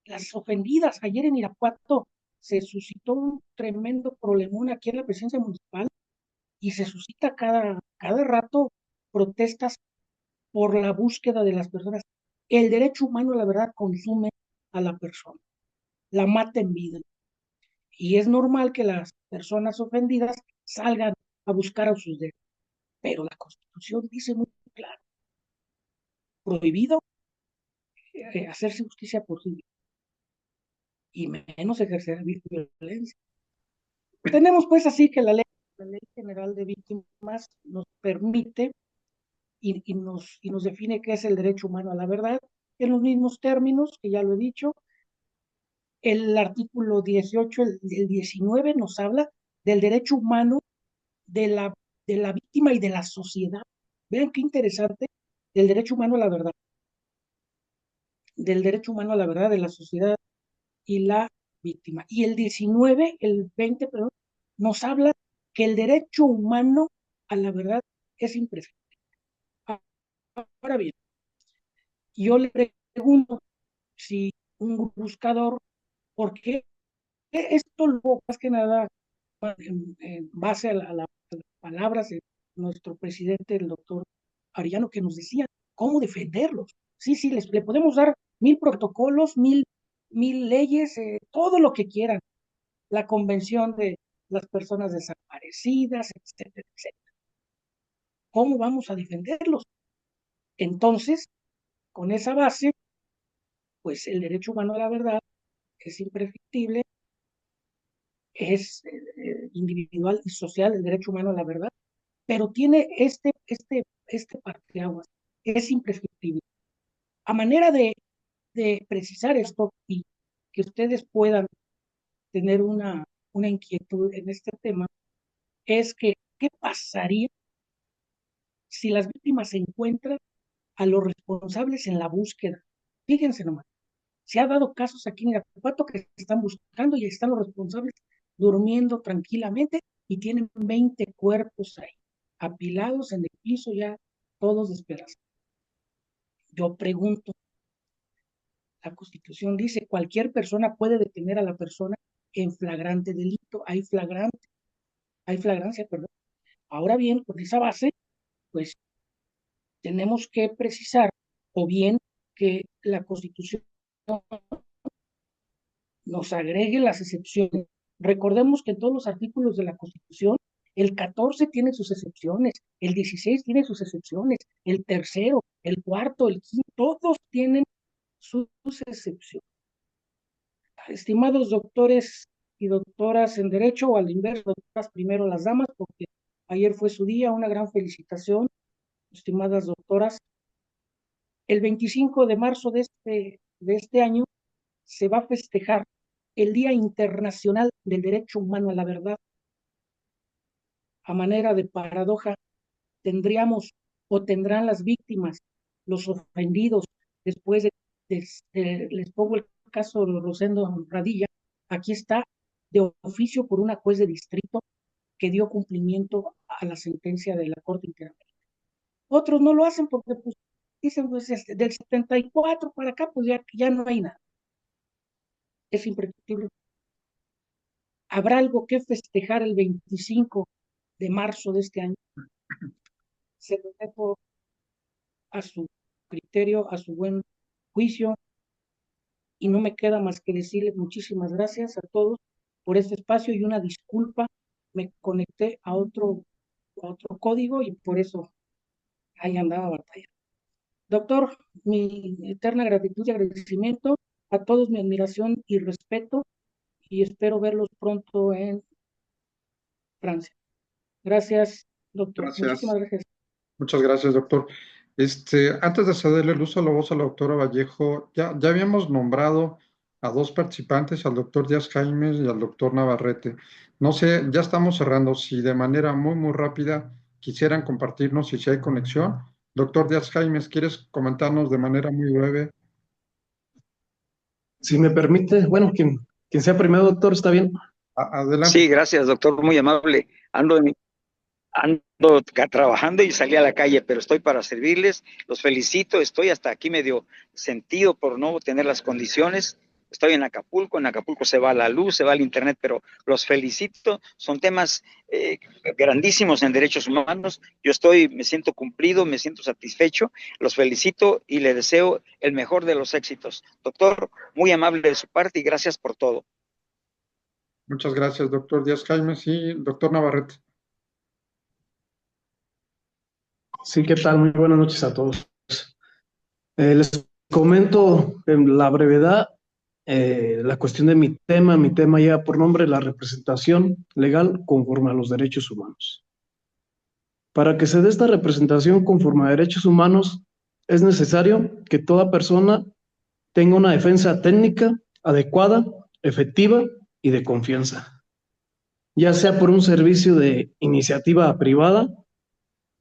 las ofendidas. Ayer en Irapuato se suscitó un tremendo problemón aquí en la presidencia municipal y se suscita cada rato protestas por la búsqueda de las personas. El derecho humano, la verdad, consume a la persona, la mata en vida. Y es normal que las personas ofendidas salgan a buscar a sus derechos. Pero la Constitución dice muy claro, prohibido hacerse justicia por sí mismo y menos ejercer violencia. Tenemos pues así que la ley general de víctimas nos permite y nos define qué es el derecho humano a la verdad en los mismos términos que ya lo he dicho. El artículo 18, el 19 nos habla del derecho humano de la víctima y de la sociedad. Vean qué interesante, del derecho humano a la verdad, del derecho humano a la verdad de la sociedad y la víctima. Y el 19, el 20, perdón, nos habla que el derecho humano a la verdad es imprescriptible. Ahora bien, yo le pregunto si un buscador, ¿por qué esto luego, más que nada, en base a las palabras de nuestro presidente, el doctor Arellano, que nos decía cómo defenderlos? Sí, le podemos dar 1000 protocolos, mil leyes, todo lo que quieran, la convención de las personas desaparecidas, etcétera, etcétera. ¿Cómo vamos a defenderlos? Entonces, con esa base, pues el derecho humano a la verdad es imprescriptible, es individual y social el derecho humano a la verdad, pero tiene este parteaguas, es imprescriptible. A manera de precisar esto y que ustedes puedan tener una inquietud en este tema, es que, ¿qué pasaría si las víctimas se encuentran a los responsables en la búsqueda? Fíjense nomás, se ha dado casos aquí en Irapuato que se están buscando y están los responsables durmiendo tranquilamente y tienen 20 cuerpos ahí, apilados en el piso ya, todos despedazados. Yo pregunto, la Constitución dice, cualquier persona puede detener a la persona en flagrante delito, hay flagrancia, perdón. Ahora bien, con esa base, pues tenemos que precisar, o bien que la Constitución nos agregue las excepciones. Recordemos que en todos los artículos de la Constitución, el 14 tiene sus excepciones, el 16 tiene sus excepciones, el tercero, el cuarto, el quinto, todos tienen sus excepciones. Estimados doctores y doctoras en Derecho, o al inverso, doctoras primero las damas, porque ayer fue su día, una gran felicitación, estimadas doctoras. El 25 de marzo de este año se va a festejar el Día Internacional del Derecho Humano a la Verdad. A manera de paradoja, tendríamos o tendrán las víctimas, los ofendidos, después les pongo el caso de Rosendo Radilla, aquí está de oficio por una juez de distrito que dio cumplimiento a la sentencia de la Corte Interamericana. Otros no lo hacen porque pues, dicen pues, del 74 para acá pues ya no hay nada. Es imprescriptible. ¿Habrá algo que festejar el 25 de marzo de este año? Se lo dejo a su criterio, a su buen juicio, y no me queda más que decirles muchísimas gracias a todos por este espacio y una disculpa, me conecté a otro código y por eso ahí andaba batalla. Doctor, mi eterna gratitud y agradecimiento, a todos mi admiración y respeto, y espero verlos pronto en Francia. Gracias, doctor. Gracias. Muchísimas gracias. Muchas gracias, doctor. Antes de cederle el uso a la voz a la doctora Vallejo, ya habíamos nombrado a dos participantes, al doctor Díaz Jaimes y al doctor Navarrete. No sé, ya estamos cerrando. Si de manera muy rápida quisieran compartirnos si hay conexión. Doctor Díaz Jaimes, ¿quieres comentarnos de manera muy breve? Si me permite, bueno, quien sea primero, doctor, está bien. Adelante. Sí, gracias, doctor, muy amable. Ando trabajando y salí a la calle, pero estoy para servirles. Los felicito, estoy hasta aquí medio sentido por no tener las condiciones. Estoy en Acapulco se va la luz, se va el internet, pero los felicito. Son temas grandísimos en derechos humanos. Me siento cumplido, me siento satisfecho. Los felicito y le deseo el mejor de los éxitos. Doctor, muy amable de su parte y gracias por todo. Muchas gracias, doctor Díaz Jaimes y doctor Navarrete. Sí, ¿qué tal? Muy buenas noches a todos. Les comento en la brevedad la cuestión de mi tema. Mi tema lleva por nombre la representación legal conforme a los derechos humanos. Para que se dé esta representación conforme a derechos humanos, es necesario que toda persona tenga una defensa técnica adecuada, efectiva y de confianza, ya sea por un servicio de iniciativa privada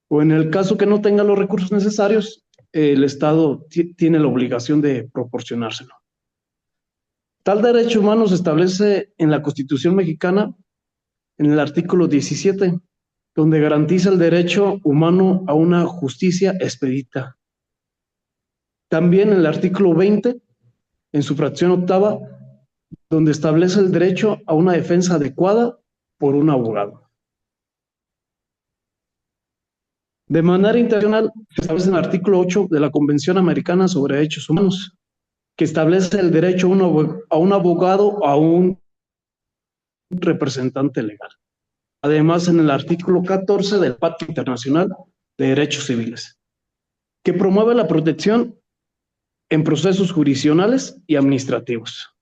o en el caso que no tenga los recursos necesarios, el Estado tiene la obligación de proporcionárselo. Tal derecho humano se establece en la Constitución mexicana en el artículo 17, donde garantiza el derecho humano a una justicia expedita. También en el artículo 20, en su fracción octava, donde establece el derecho a una defensa adecuada por un abogado. De manera internacional, se establece en el artículo 8 de la Convención Americana sobre Derechos Humanos, que establece el derecho a un abogado o a un representante legal. Además, en el artículo 14 del Pacto Internacional de Derechos Civiles, que promueve la protección en procesos jurisdiccionales y administrativos.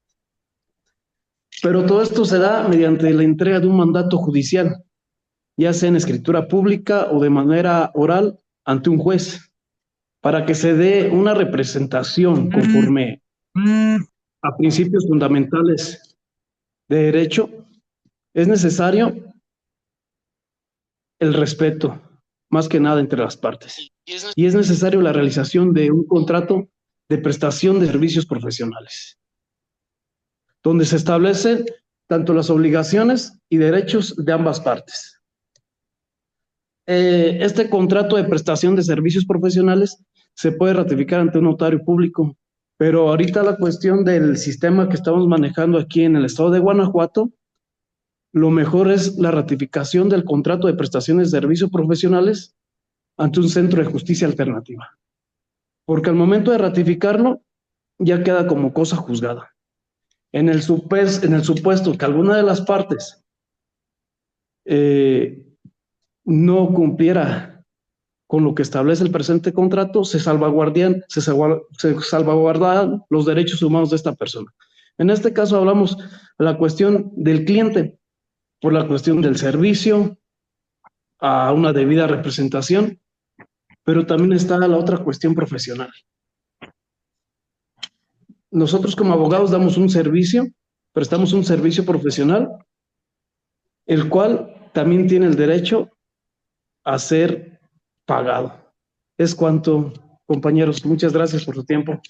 Pero todo esto se da mediante la entrega de un mandato judicial, ya sea en escritura pública o de manera oral ante un juez, para que se dé una representación conforme a principios fundamentales de derecho. Es necesario el respeto, más que nada entre las partes. Y es necesario la realización de un contrato de prestación de servicios profesionales, donde se establecen tanto las obligaciones y derechos de ambas partes. Este contrato de prestación de servicios profesionales se puede ratificar ante un notario público, pero ahorita la cuestión del sistema que estamos manejando aquí en el estado de Guanajuato, lo mejor es la ratificación del contrato de prestaciones de servicios profesionales ante un centro de justicia alternativa, porque al momento de ratificarlo ya queda como cosa juzgada. En el supuesto que alguna de las partes no cumpliera con lo que establece el presente contrato, se salvaguardan los derechos humanos de esta persona. En este caso hablamos de la cuestión del cliente, por la cuestión del servicio, a una debida representación, pero también está la otra cuestión profesional. Nosotros como abogados damos un servicio, prestamos un servicio profesional, el cual también tiene el derecho a ser pagado. Es cuanto, compañeros. Muchas gracias por su tiempo.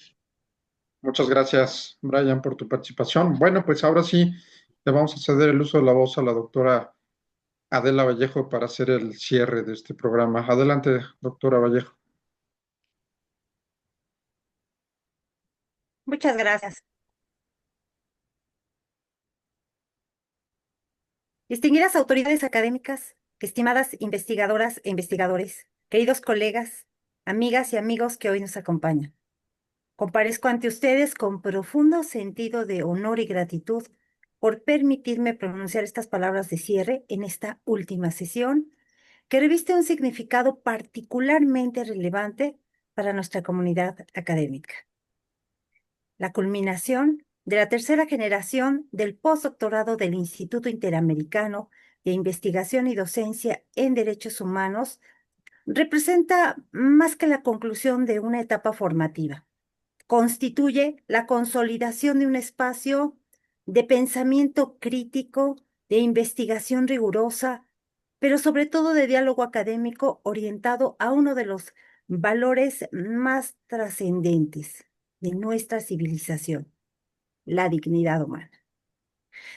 Muchas gracias, Brian, por tu participación. Bueno, pues ahora sí le vamos a ceder el uso de la voz a la doctora Adela Vallejo para hacer el cierre de este programa. Adelante, doctora Vallejo. Muchas gracias. Distinguidas autoridades académicas, estimadas investigadoras e investigadores, queridos colegas, amigas y amigos que hoy nos acompañan. Comparezco ante ustedes con profundo sentido de honor y gratitud por permitirme pronunciar estas palabras de cierre en esta última sesión, que reviste un significado particularmente relevante para nuestra comunidad académica. La culminación de la tercera generación del postdoctorado del Instituto Interamericano de Investigación y Docencia en Derechos Humanos representa más que la conclusión de una etapa formativa. Constituye la consolidación de un espacio de pensamiento crítico, de investigación rigurosa, pero sobre todo de diálogo académico orientado a uno de los valores más trascendentes de nuestra civilización, la dignidad humana.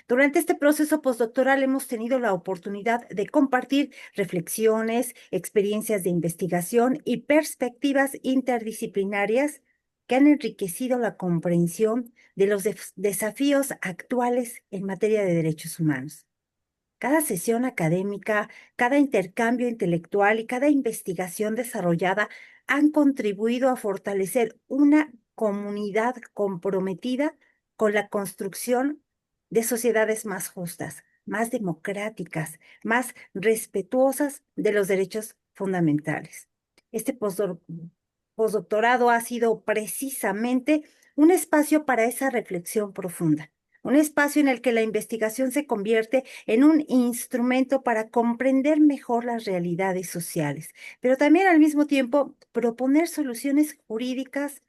Durante este proceso postdoctoral hemos tenido la oportunidad de compartir reflexiones, experiencias de investigación y perspectivas interdisciplinarias que han enriquecido la comprensión de los desafíos actuales en materia de derechos humanos. Cada sesión académica, cada intercambio intelectual y cada investigación desarrollada han contribuido a fortalecer una comunidad comprometida con la construcción de sociedades más justas, más democráticas, más respetuosas de los derechos fundamentales. Este postdoctorado ha sido precisamente un espacio para esa reflexión profunda, un espacio en el que la investigación se convierte en un instrumento para comprender mejor las realidades sociales, pero también al mismo tiempo proponer soluciones jurídicas,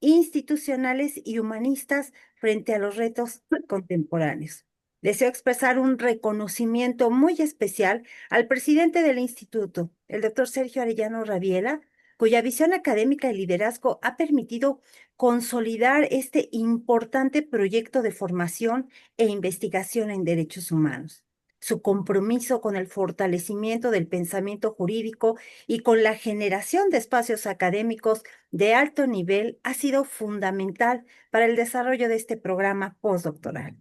institucionales y humanistas frente a los retos contemporáneos. Deseo expresar un reconocimiento muy especial al presidente del instituto, el doctor Sergio Arellano Rabiela, cuya visión académica y liderazgo ha permitido consolidar este importante proyecto de formación e investigación en derechos humanos. Su compromiso con el fortalecimiento del pensamiento jurídico y con la generación de espacios académicos de alto nivel ha sido fundamental para el desarrollo de este programa postdoctoral.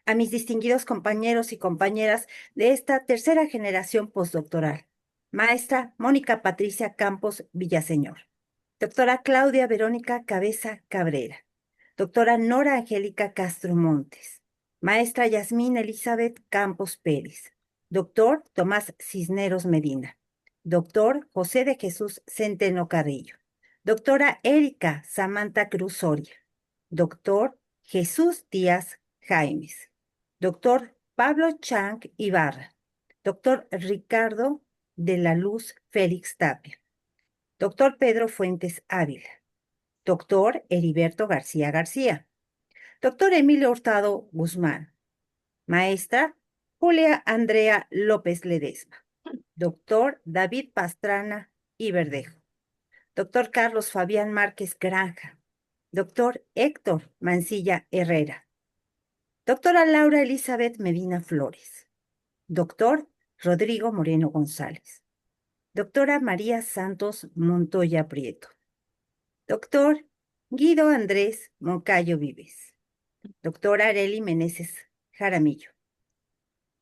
A mis distinguidos compañeros y compañeras de esta tercera generación postdoctoral, maestra Mónica Patricia Campos Villaseñor, doctora Claudia Verónica Cabeza Cabrera, doctora Nora Angélica Castro Montes, maestra Yasmín Elizabeth Campos Pérez, doctor Tomás Cisneros Medina, doctor José de Jesús Centeno Carrillo, doctora Erika Samantha Cruz Soria, doctor Jesús Díaz Jaimes, doctor Pablo Chang Ibarra, doctor Ricardo de la Luz Félix Tapia, doctor Pedro Fuentes Ávila, doctor Heriberto García García, doctor Emilio Hurtado Guzmán, maestra Julia Andrea López Ledesma, doctor David Pastrana y Verdejo, doctor Carlos Fabián Márquez Granja, doctor Héctor Mancilla Herrera, doctora Laura Elizabeth Medina Flores, doctor Rodrigo Moreno González, doctora María Santos Montoya Prieto, doctor Guido Andrés Moncayo Vives, doctora Areli Meneses Jaramillo,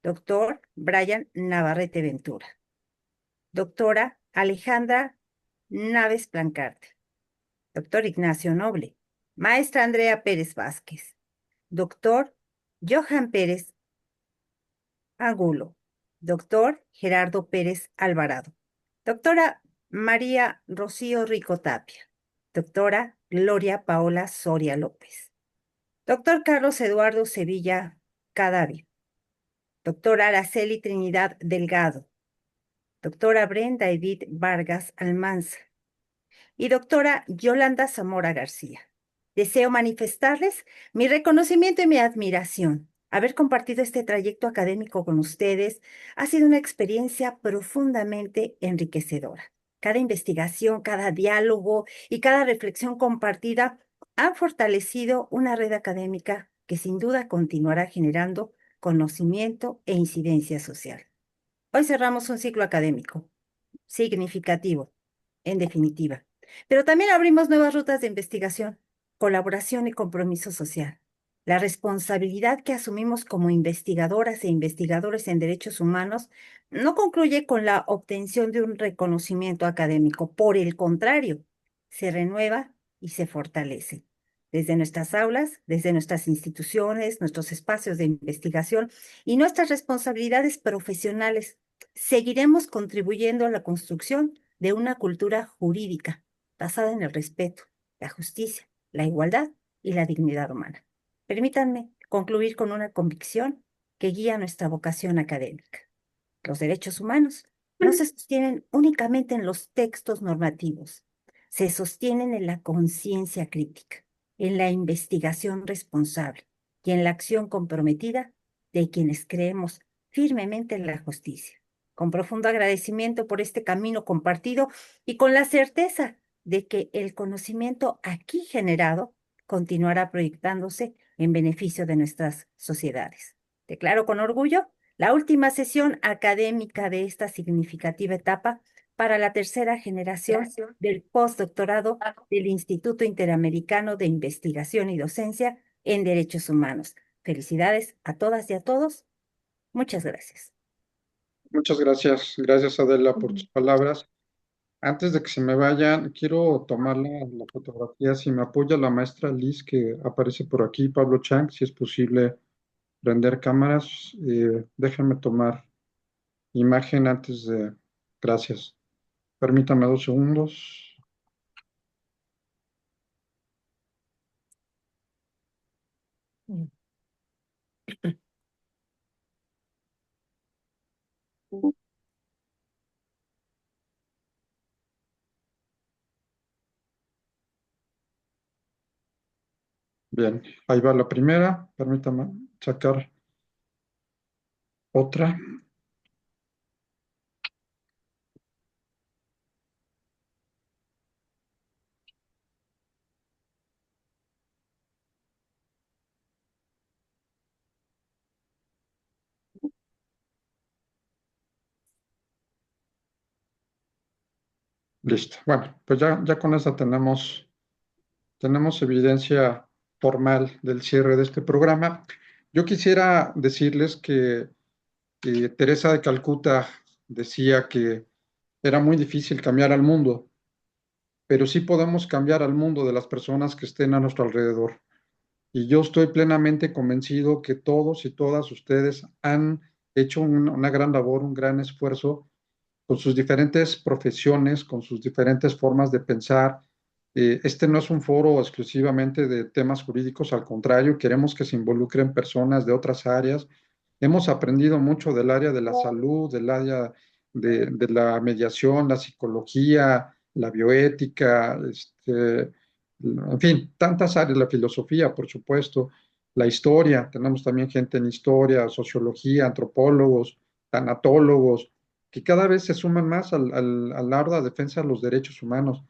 doctor Brian Navarrete Ventura, doctora Alejandra Naves Plancarte, doctor Ignacio Noble, maestra Andrea Pérez Vázquez, doctor Johan Pérez Angulo, doctor Gerardo Pérez Alvarado, doctora María Rocío Rico Tapia, doctora Gloria Paola Soria López, doctor Carlos Eduardo Sevilla Cadavi, doctora Araceli Trinidad Delgado, doctora Brenda Edith Vargas Almanza y doctora Yolanda Zamora García. Deseo manifestarles mi reconocimiento y mi admiración. Haber compartido este trayecto académico con ustedes ha sido una experiencia profundamente enriquecedora. Cada investigación, cada diálogo y cada reflexión compartida han fortalecido una red académica que sin duda continuará generando conocimiento e incidencia social. Hoy cerramos un ciclo académico significativo, en definitiva, pero también abrimos nuevas rutas de investigación, colaboración y compromiso social. La responsabilidad que asumimos como investigadoras e investigadores en derechos humanos no concluye con la obtención de un reconocimiento académico. Por el contrario, se renueva y se fortalece. Desde nuestras aulas, desde nuestras instituciones, nuestros espacios de investigación y nuestras responsabilidades profesionales, seguiremos contribuyendo a la construcción de una cultura jurídica basada en el respeto, la justicia, la igualdad y la dignidad humana. Permítanme concluir con una convicción que guía nuestra vocación académica. Los derechos humanos no se sostienen únicamente en los textos normativos, se sostienen en la conciencia crítica, en la investigación responsable y en la acción comprometida de quienes creemos firmemente en la justicia. Con profundo agradecimiento por este camino compartido y con la certeza de que el conocimiento aquí generado continuará proyectándose en beneficio de nuestras sociedades. Declaro con orgullo la última sesión académica de esta significativa etapa para la tercera generación del postdoctorado del Instituto Interamericano de Investigación y Docencia en Derechos Humanos. Felicidades a todas y a todos. Muchas gracias. Muchas gracias. Gracias, Adela, por tus palabras. Antes de que se me vayan, quiero tomar la fotografía. Si me apoya la maestra Liz, que aparece por aquí, Pablo Chang, si es posible prender cámaras. Déjenme tomar imagen antes de... Gracias. Permítame 2 segundos. Bien, ahí va la primera. Permítame sacar otra. Listo. Bueno, pues ya con esta tenemos evidencia formal del cierre de este programa. Yo quisiera decirles que Teresa de Calcuta decía que era muy difícil cambiar al mundo, pero sí podemos cambiar al mundo de las personas que estén a nuestro alrededor. Y yo estoy plenamente convencido que todos y todas ustedes han hecho una gran labor, un gran esfuerzo con sus diferentes profesiones, con sus diferentes formas de pensar. Este no es un foro exclusivamente de temas jurídicos, al contrario, queremos que se involucren personas de otras áreas. Hemos aprendido mucho del área de la salud, del área de la mediación, la psicología, la bioética, en fin, tantas áreas, la filosofía, por supuesto, la historia, tenemos también gente en historia, sociología, antropólogos, tanatólogos, que cada vez se suman más a la ardua defensa de los derechos humanos.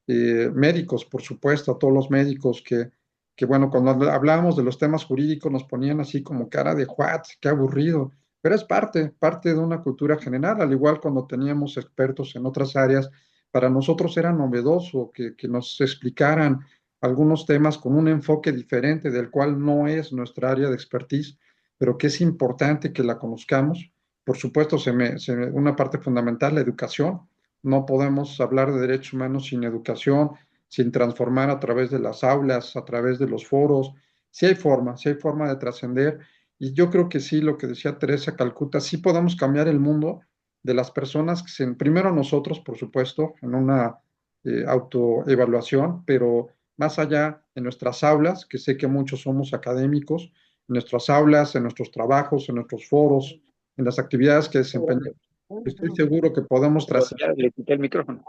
Médicos, por supuesto, a todos los médicos que bueno, cuando hablábamos de los temas jurídicos nos ponían así como cara de what, qué aburrido, pero es parte de una cultura general, al igual cuando teníamos expertos en otras áreas, para nosotros era novedoso que nos explicaran algunos temas con un enfoque diferente del cual no es nuestra área de expertise, pero que es importante que la conozcamos. Por supuesto, una parte fundamental, la educación. No podemos hablar de derechos humanos sin educación, sin transformar a través de las aulas, a través de los foros. Sí hay forma de trascender. Y yo creo que sí, lo que decía Teresa Calcuta, sí podemos cambiar el mundo de las personas primero nosotros, por supuesto, en una autoevaluación, pero más allá en nuestras aulas, que sé que muchos somos académicos, en nuestras aulas, en nuestros trabajos, en nuestros foros, en las actividades que desempeñamos. Estoy seguro que podemos trascender. Le quité el micrófono.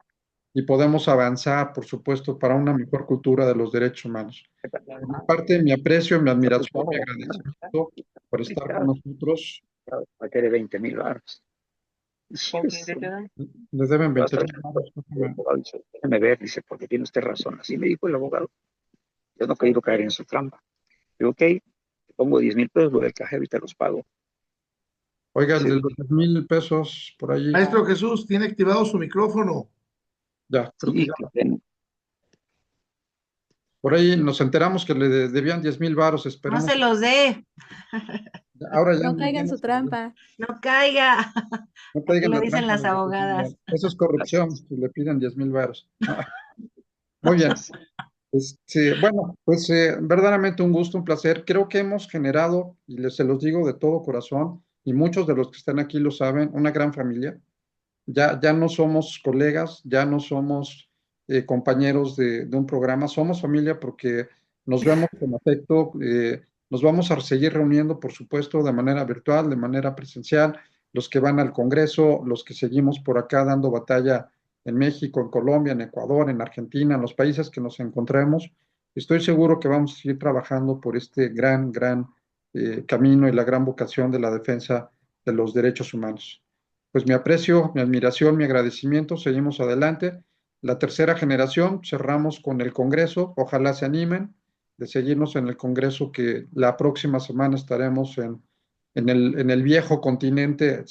Y podemos avanzar, por supuesto, para una mejor cultura de los derechos humanos. Por mi parte, mi aprecio, mi admiración, mi agradecimiento por estar con nosotros. Va a querer 20,000 baros. Les deben 20,000 baros. Déjeme ver, dice, porque tiene usted razón. Así me dijo el abogado. Yo no he querido caer en su trampa. Digo, ok, te pongo 10,000 pesos, lo del cajero y te los pago. Oiga, el de los 10,000 pesos por allí. Maestro Jesús, tiene activado su micrófono. Ya, creo Sí, que ya. Por ahí nos enteramos que le debían 10,000 varos, No esperemos. se los dé, Ahora ya No caiga en su nos- trampa. no caiga. no Aquí caigan lo la dicen trampa las de los 10,000 abogadas. varos. Eso es corrupción, si le piden 10,000 varos. Muy bien. Bueno, pues verdaderamente un gusto, un placer. Creo que hemos generado, y se los digo de todo corazón, y muchos de los que están aquí lo saben, una gran familia. Ya no somos colegas, ya no somos compañeros de un programa, somos familia porque nos vemos con afecto, nos vamos a seguir reuniendo, por supuesto, de manera virtual, de manera presencial, los que van al Congreso, los que seguimos por acá dando batalla en México, en Colombia, en Ecuador, en Argentina, en los países que nos encontremos. Estoy seguro que vamos a seguir trabajando por este gran camino y la gran vocación de la defensa de los derechos humanos. Pues mi aprecio, mi admiración, mi agradecimiento, seguimos adelante. La tercera generación, cerramos con el Congreso, ojalá se animen de seguirnos en el Congreso, que la próxima semana estaremos en el viejo continente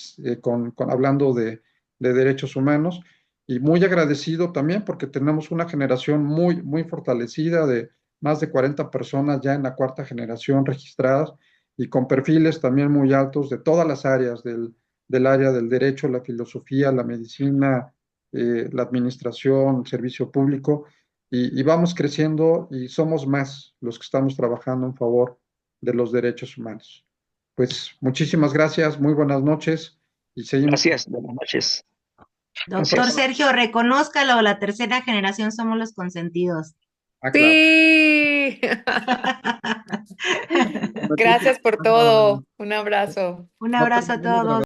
hablando de derechos humanos, y muy agradecido también porque tenemos una generación muy fortalecida de más de 40 personas ya en la cuarta generación registradas y con perfiles también muy altos de todas las áreas del área del derecho, la filosofía, la medicina, la administración, servicio público, y vamos creciendo y somos más los que estamos trabajando en favor de los derechos humanos. Pues muchísimas gracias, muy buenas noches y seguimos. Gracias, buenas noches. Doctor Gracias. Sergio, reconózcalo, la tercera generación somos los consentidos. Ah, claro. Sí. Gracias por todo. Un abrazo. Un abrazo a todos.